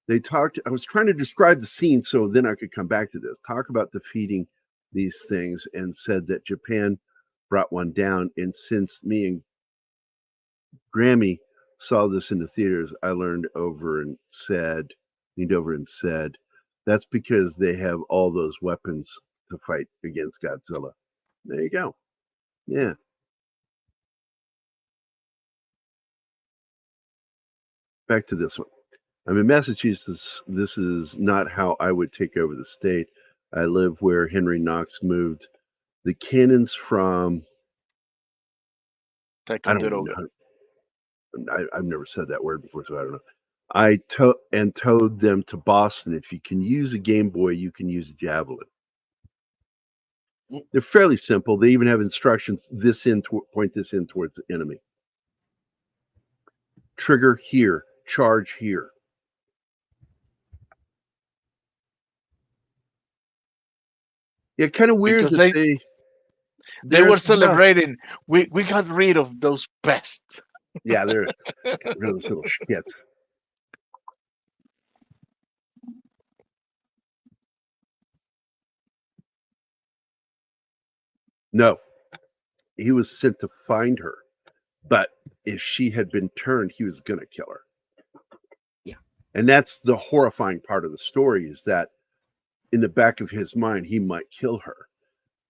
They talked. I was trying to describe the scene so then I could come back to this. Talk about defeating these things, and said that Japan brought one down. And since me and Grammy saw this in the theaters, I leaned over and said, that's because they have all those weapons to fight against Godzilla. There you go. Yeah. Back to this one. I'm in Massachusetts. This is not how I would take over the state. I live where Henry Knox moved. The cannons from I don't know. I've never said that word before, so I don't know. I towed them to Boston. If you can use a Game Boy, you can use a javelin. They're fairly simple. They even have instructions. Point this in towards the enemy. Trigger here. Charge here. Yeah, kind of weird Because that they were celebrating. We got rid of those pests. Yeah, they're those little shits. No, he was sent to find her, but if she had been turned, he was going to kill her. Yeah, and that's the horrifying part of the story, is that in the back of his mind, he might kill her,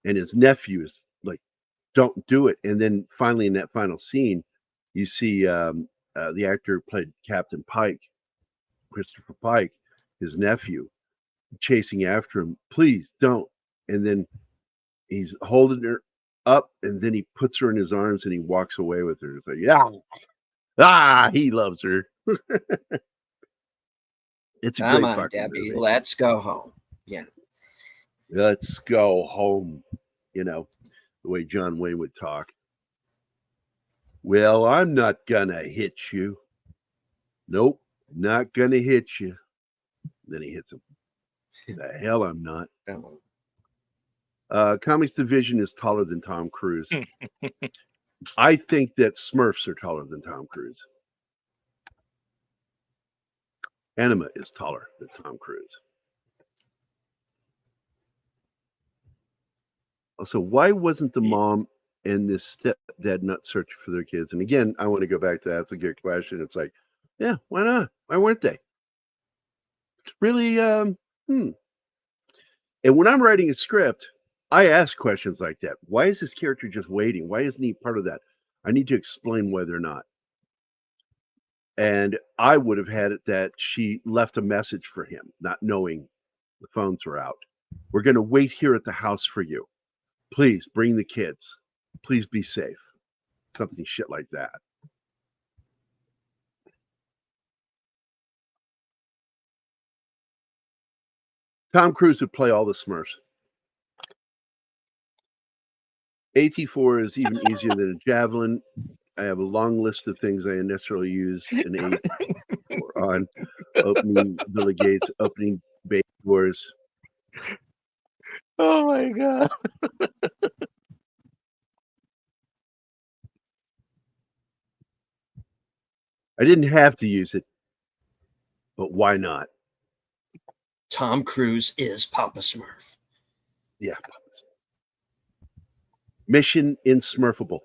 and his nephew is like, "Don't do it." And then finally, in that final scene, you see the actor who played Captain Pike, Christopher Pike, his nephew, chasing after him. "Please don't." And then he's holding her up, and then he puts her in his arms and he walks away with her. It's like, yeah, he loves her. It's a Come great on, fucking Debbie. movie. Let's go home. Yeah. Let's go home. You know, the way John Wayne would talk. Well, I'm not gonna hit you. Nope, not gonna hit you. Then he hits him. The hell I'm not. Comics division is taller than Tom Cruise. I think that Smurfs are taller than Tom Cruise. Anima is taller than Tom Cruise. Also, why wasn't the mom and this stepdad not searching for their kids? And again, I want to go back to that. It's a good question. It's like, yeah, why not? Why weren't they? It's really, And when I'm writing a script, I ask questions like that. Why is this character just waiting? Why isn't he part of that? I need to explain why they're not. And I would have had it that she left a message for him, not knowing the phones were out. We're going to wait here at the house for you. Please bring the kids. Please be safe. Something shit like that. Tom Cruise would play all the Smurfs. AT4 is even easier than a javelin. I have a long list of things I necessarily use an AT4 on. Opening villa gates, opening bay doors. Oh my god. I didn't have to use it, but why not? Tom Cruise is Papa Smurf. Yeah. Mission Insmurfable.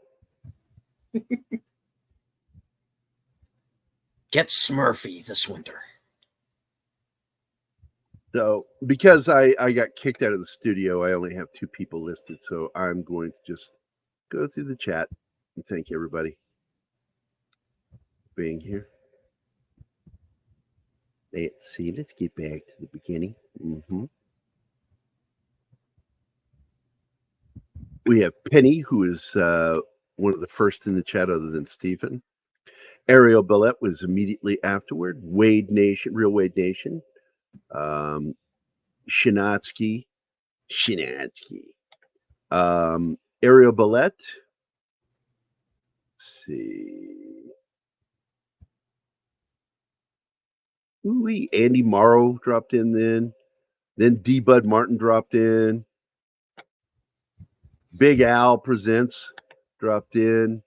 Get Smurfy this winter. So, because I got kicked out of the studio, I only have 2 people listed. So I'm going to just go through the chat and thank everybody for being here. Let's see. Let's get back to the beginning. We have Penny, who is one of the first in the chat other than Stephen. Ariel Billette was immediately afterward. Wade Nation, Real Wade Nation. Shinatsky. Ariel Billette. Let's see. Ooh, Andy Morrow dropped in then. Then D. Bud Martin dropped in. Big Al Presents dropped in.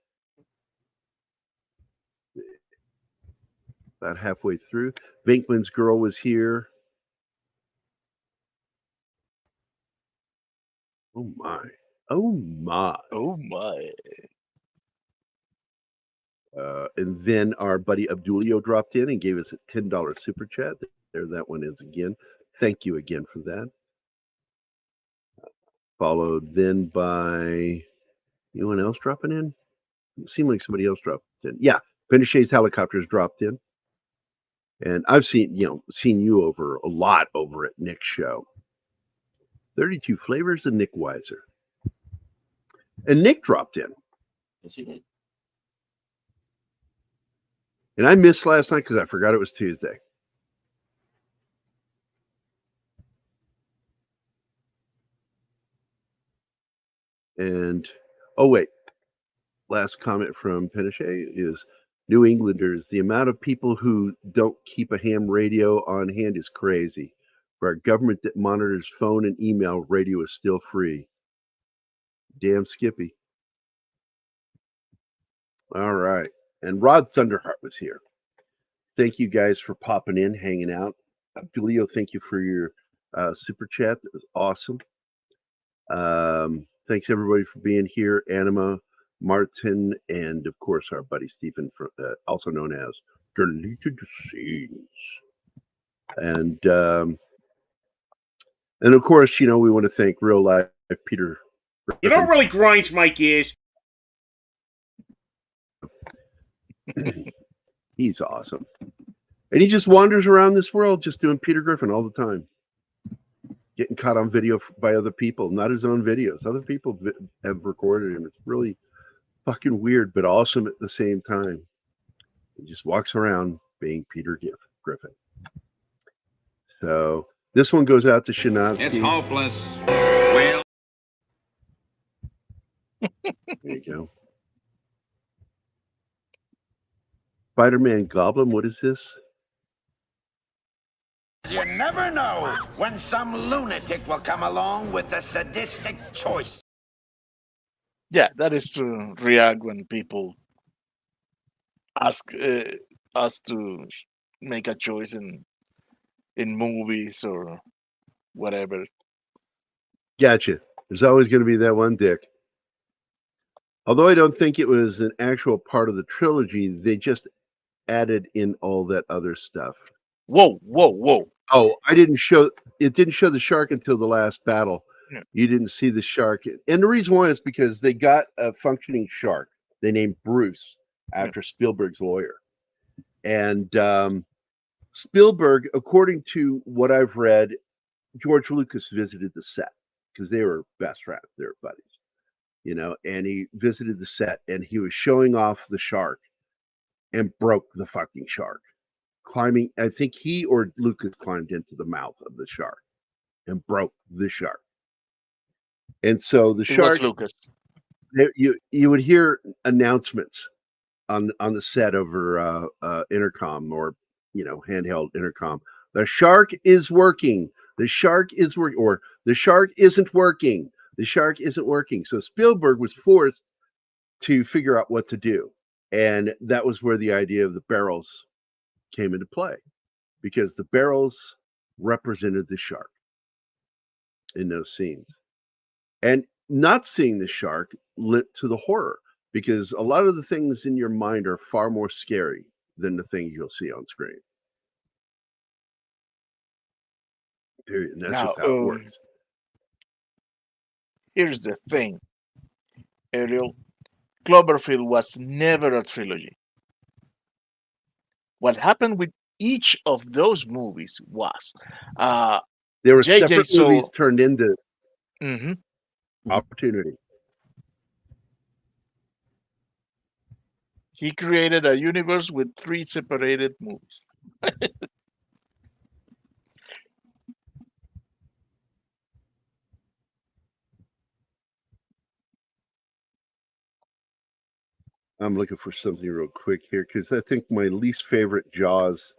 About halfway through. Vinkman's Girl was here. Oh my. Oh my. Oh my. And then our buddy Abdulio dropped in and gave us a $10 super chat. There that one is again. Thank you again for that. followed then by anyone else dropping in? It seemed like somebody else dropped in. Yeah, Pinochet's helicopters dropped in. And I've seen you over a lot over at Nick's show. 32 Flavors of Nick Weiser. And Nick dropped in. Yes, he did. And I missed last night because I forgot it was Tuesday. And, oh, wait. Last comment from Pinochet is New Englanders. The amount of people who don't keep a ham radio on hand is crazy. For our government that monitors phone and email, radio is still free. Damn Skippy. All right. And Rod Thunderheart was here. Thank you guys for popping in, hanging out. Julio, thank you for your super chat. That was awesome. Thanks everybody for being here. Anima, Martin, and of course our buddy Stephen, also known as Deleted Scenes. And of course, we want to thank real life Peter. You know what really grinds my gears? He's awesome. And he just wanders around this world just doing Peter Griffin all the time. Getting caught on video by other people, not his own videos. Other people have recorded him. It's really fucking weird, but awesome at the same time. He just walks around being Peter Griffin. So this one goes out to Shanatsky. It's hopeless. Well, there you go. Spider-Man Goblin, what is this? You never know when some lunatic will come along with a sadistic choice. Yeah, that is to react when people ask us to make a choice in movies or whatever. Gotcha. There's always going to be that one dick. Although I don't think it was an actual part of the trilogy, they just added in all that other stuff. Whoa. Oh, it didn't show the shark until the last battle. Yeah. You didn't see the shark. And the reason why is because they got a functioning shark. They named Bruce after Spielberg's lawyer. And Spielberg, according to what I've read, George Lucas visited the set because they were best friends. They were buddies, and he visited the set and he was showing off the shark and broke the fucking shark. Climbing, I think he or Lucas climbed into the mouth of the shark and broke the shark. And so the shark, Lucas. You would hear announcements on the set over intercom or handheld intercom. The shark is working. The shark is working, or the shark isn't working. The shark isn't working. So Spielberg was forced to figure out what to do, and that was where the idea of the barrels came into play, because the barrels represented the shark in those scenes. And not seeing the shark led to the horror, because a lot of the things in your mind are far more scary than the things you'll see on screen. Period. And that's just how it works. Here's the thing, Ariel. Cloverfield was never a trilogy. What happened with each of those movies was there were JJ separate movies turned into opportunity. He created a universe with 3 separated movies. I'm looking for something real quick here, because I think my least favorite Jaws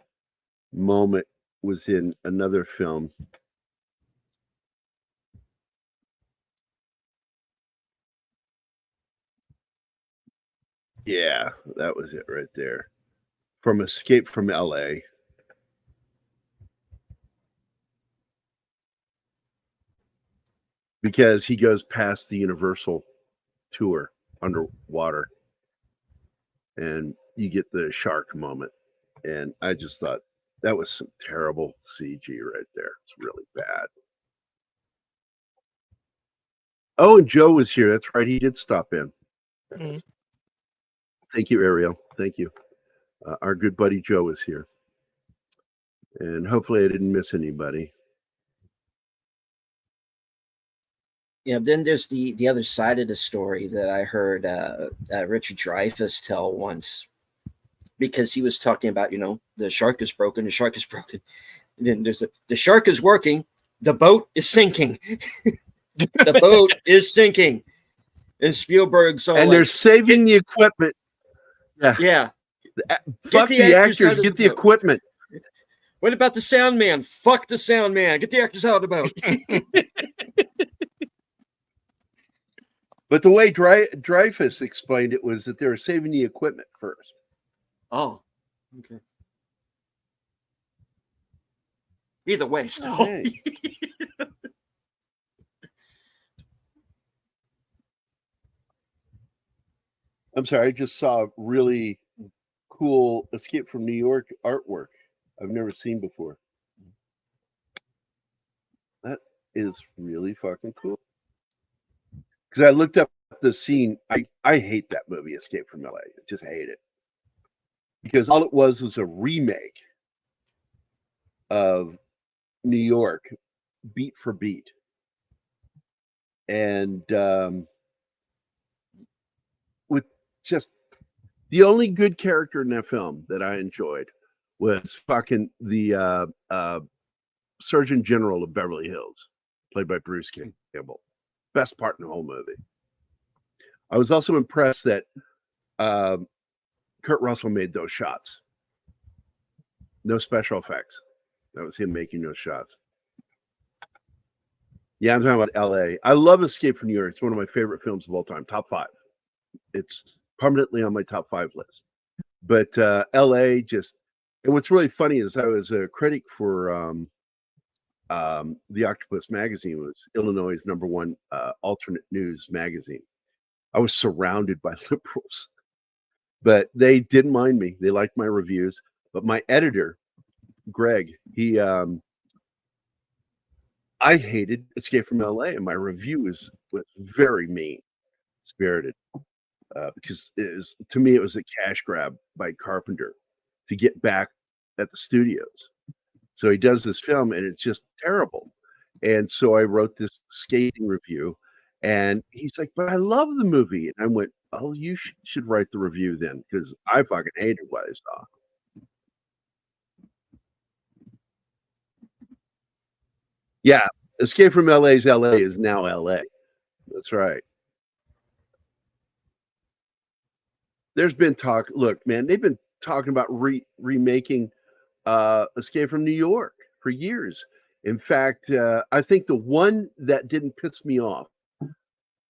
moment was in another film. Yeah, that was it right there. From Escape from LA. Because he goes past the Universal tour underwater. And you get the shark moment. And I just thought that was some terrible CG right there. It's really bad. Oh, and Joe was here. That's right. He did stop in. Mm. Thank you, Ariel. Thank you. Our good buddy Joe is here. And hopefully I didn't miss anybody. Yeah, then there's the other side of the story that I heard Richard Dreyfuss tell once, because he was talking about, the shark is broken, the shark is broken. And then there's the shark is working, the boat is sinking. The boat is sinking. And Spielberg's all And they're saving the equipment. Yeah. Yeah. Fuck the actors, get the equipment. What about the sound man? Fuck the sound man. Get the actors out of the boat. But the way Dreyfuss explained it was that they were saving the equipment first. Oh, okay. Either way, still. Okay. I'm sorry, I just saw really cool Escape from New York artwork I've never seen before. That is really fucking cool. Because I looked up the scene. I hate that movie, Escape from LA. I just hate it. Because all it was a remake of New York, beat for beat. And with just the only good character in that film that I enjoyed was fucking the Surgeon General of Beverly Hills, played by Bruce Campbell. Best part in the whole movie. I was also impressed that Kurt Russell made those shots. No special effects. That was him making those shots. Yeah, I'm talking about LA. I love Escape from New York. It's one of my favorite films of all time. Top 5. It's permanently on my top 5 list. But LA just, and what's really funny is I was a critic for the Octopus magazine. Was Illinois' #1 alternate news magazine. I was surrounded by liberals, but they didn't mind me. They liked my reviews. But my editor, Greg, I hated Escape from LA, and my review was very mean spirited because to me it was a cash grab by Carpenter to get back at the studios. So he does this film, and it's just terrible. And so I wrote this scathing review, and he's like, "But I love the movie." And I went, "Oh, you should write the review then, because I fucking hated what I saw." Yeah, Escape from LA's LA is now LA. That's right. There's been talk. Look, man, they've been talking about remaking Escape from New York for years. In fact, I think the one that didn't piss me off,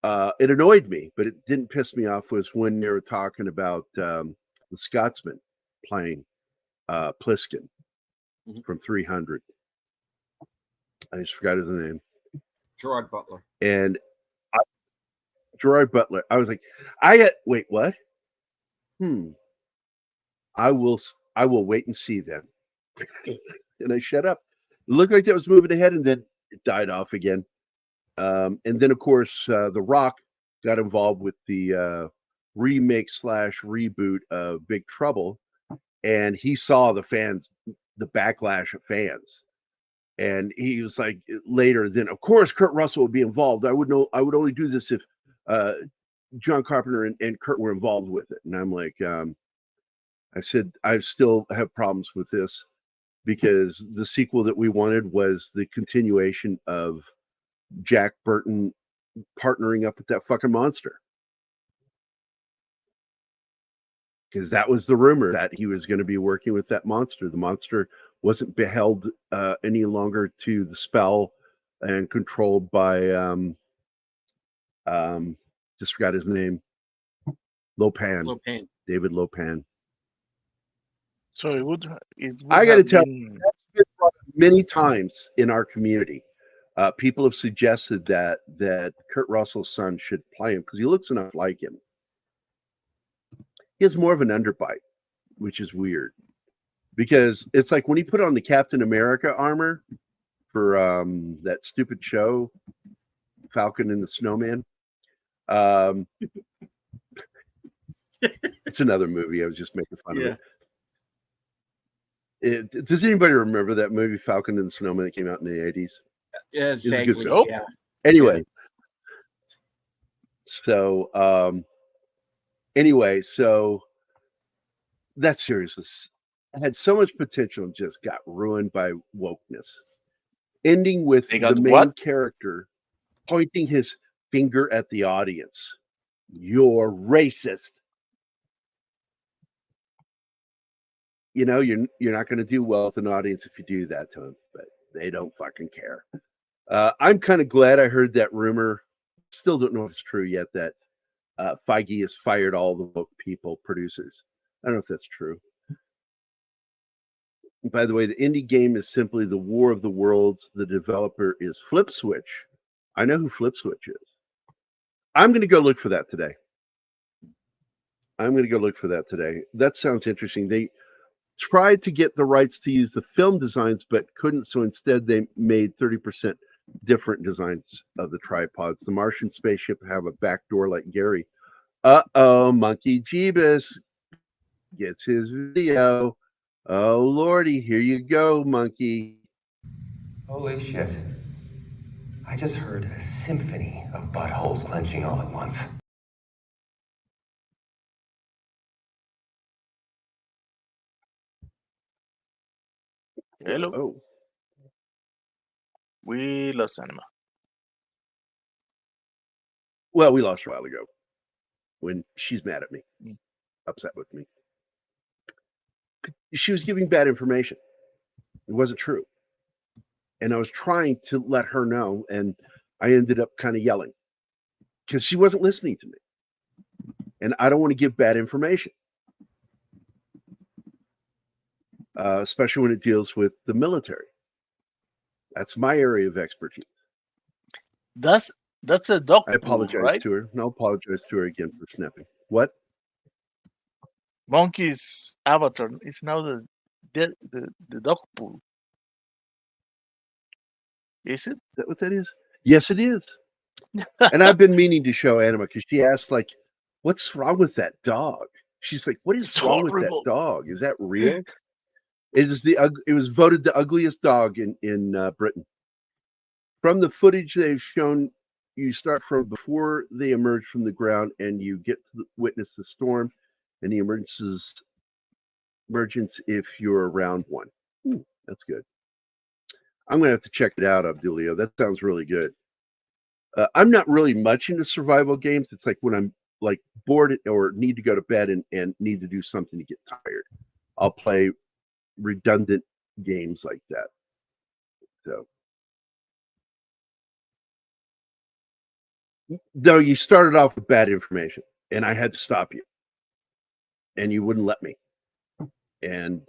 it annoyed me, but it didn't piss me off, was when they were talking about the Scotsman playing Pliskin from 300. I just forgot his name. Gerard Butler. And Gerard Butler. I was like, wait, what? I will wait and see then. And I shut up. It looked like that was moving ahead, and then it died off again. And then, of course, The Rock got involved with the remake / reboot of Big Trouble, and he saw the backlash of fans. And he was like, later, then of course Kurt Russell would be involved. I would only do this if John Carpenter and Kurt were involved with it. And I'm like, I said, I still have problems with this, because the sequel that we wanted was the continuation of Jack Burton partnering up with that fucking monster. Because that was the rumor, that he was going to be working with that monster. The monster wasn't beheld any longer to the spell and controlled by just forgot his name. Lopan. David Lopan. So it would I got to tell you, that's been brought up many times in our community. People have suggested that Kurt Russell's son should play him because he looks enough like him. He has more of an underbite, which is weird, because it's like when he put on the Captain America armor for that stupid show. Falcon and the Snowman. It's another movie. I was just making fun of it. Does anybody remember that movie Falcon and the Snowman that came out in the 80s? Yeah, It's a good vaguely, film. yeah. Anyway, so that series had so much potential and just got ruined by wokeness. Ending with They the got main what? character pointing his finger at the audience. You're racist. You know, you're not going to do well with an audience if you do that to them, but they don't fucking care. I'm kind of glad I heard that rumor. Still don't know if it's true yet that Feige has fired all the woke people, producers. I don't know if that's true. By the way, the indie game is simply the War of the Worlds. The developer is Flip Switch. I know who Flip Switch is. I'm going to go look for that today. That sounds interesting. They tried to get the rights to use the film designs, but couldn't. So instead, they made 30% different designs of the tripods. The Martian spaceship have a back door like Gary. Monkey Jeebus gets his video. Oh, Lordy, here you go, monkey. Holy shit. I just heard a symphony of buttholes clenching all at once. Hello. Oh, We lost Anima. well, we lost her a while ago when she's mad at me, Mm. upset with me. She was giving bad information. It wasn't true. And I was trying to let her know, and I ended up kind of yelling because she wasn't listening to me. And I don't want to give bad information, especially when it deals with the military. That's my area of expertise. That's a dog. I apologize right? to her. And I'll apologize to her again for snapping. What? Monkey's avatar is now the dog pool. Is it? Is that what that is? Yes, it is. And I've been meaning to show Anima because she asked, like, what's wrong with that dog? She's like, what is It's wrong horrible. with that dog? Is that real? It was voted the ugliest dog in Britain. From the footage they've shown, you start from before they emerge from the ground and you get to witness the storm and the emergence if you're around one. That's good. I'm going to have to check it out, Abdulio. That sounds really good. I'm not really much into survival games. It's like when I'm like bored or need to go to bed and need to do something to get tired, I'll play redundant games like that. So, though you started off with bad information, and I had to stop you, and you wouldn't let me, and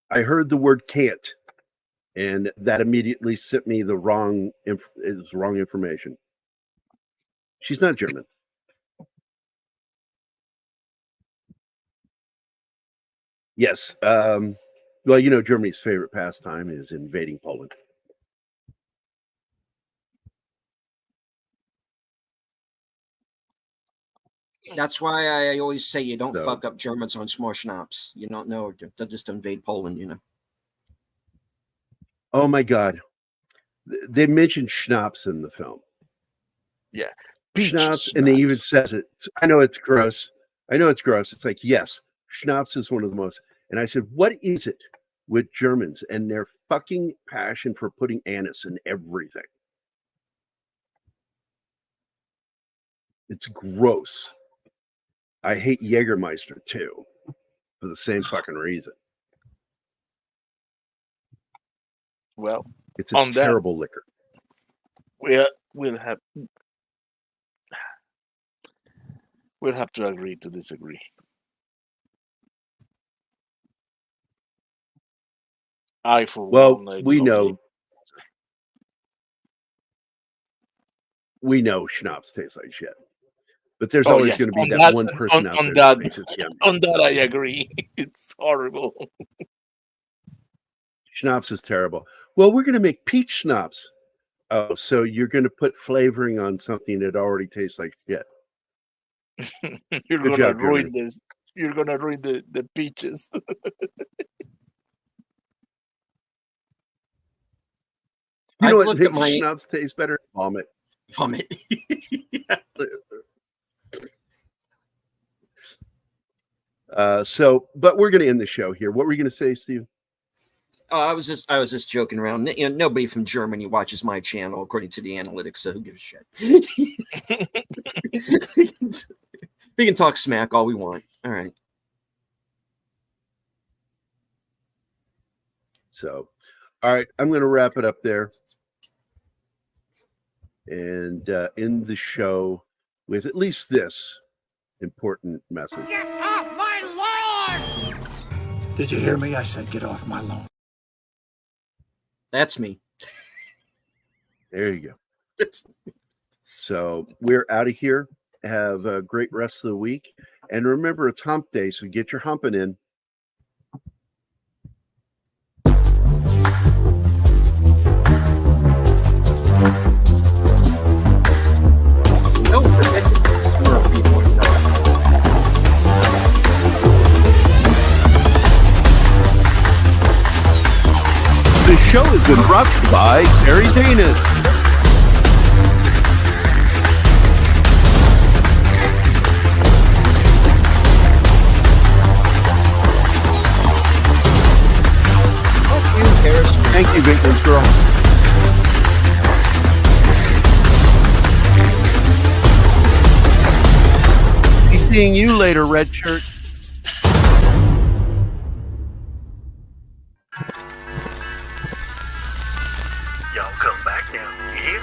I heard the word "can't," and that immediately sent me the wrong information. She's not German. Yes. Well, you know, Germany's favorite pastime is invading Poland. That's why I always say you don't So- fuck up Germans on small schnapps. You don't know. They'll just invade Poland, you know. Oh my God. They mentioned schnapps in the film. Yeah. Schnapps, and they even says it. I know it's gross. It's like, yes, schnapps is one of the most. And I said, what is it with Germans and their fucking passion for putting anise in everything? It's gross. I hate Jägermeister too, for the same fucking reason. Well, It's a on that- terrible liquor. we'll have to agree to disagree. I for Well, one, I we don't know believe- we know schnapps tastes like shit. But there's Oh, always yes. going to be On that that- one person on- out on there that- thinks it's yummy. On that, I agree. It's horrible. Schnapps is terrible. Well, we're going to make peach schnapps. Oh, so you're going to put flavoring on something that already tastes like shit. You're Good gonna job, ruin Jeremy. this. You're gonna ruin the peaches. You I've know what looked at makes my schnapps taste better? Vomit. vomit. But we're going to end the show here. What were you going to say, Steve? Oh, I was just joking around. You know, nobody from Germany watches my channel, according to the analytics. So who gives a shit? We can talk smack all we want. All right. So, all right, I'm going to wrap it up there and end the show with at least this important message. Get off my lawn! Did you hear me? I said get off my lawn. That's me. There you go. So we're out of here. Have a great rest of the week. And remember, it's hump day, so get your humping in. Don't forget to Murphy. The show has been brought to you by Terry's Anus. Thank you, Victor's girl. Be seeing you later, Red Shirt. Y'all come back now. You hear?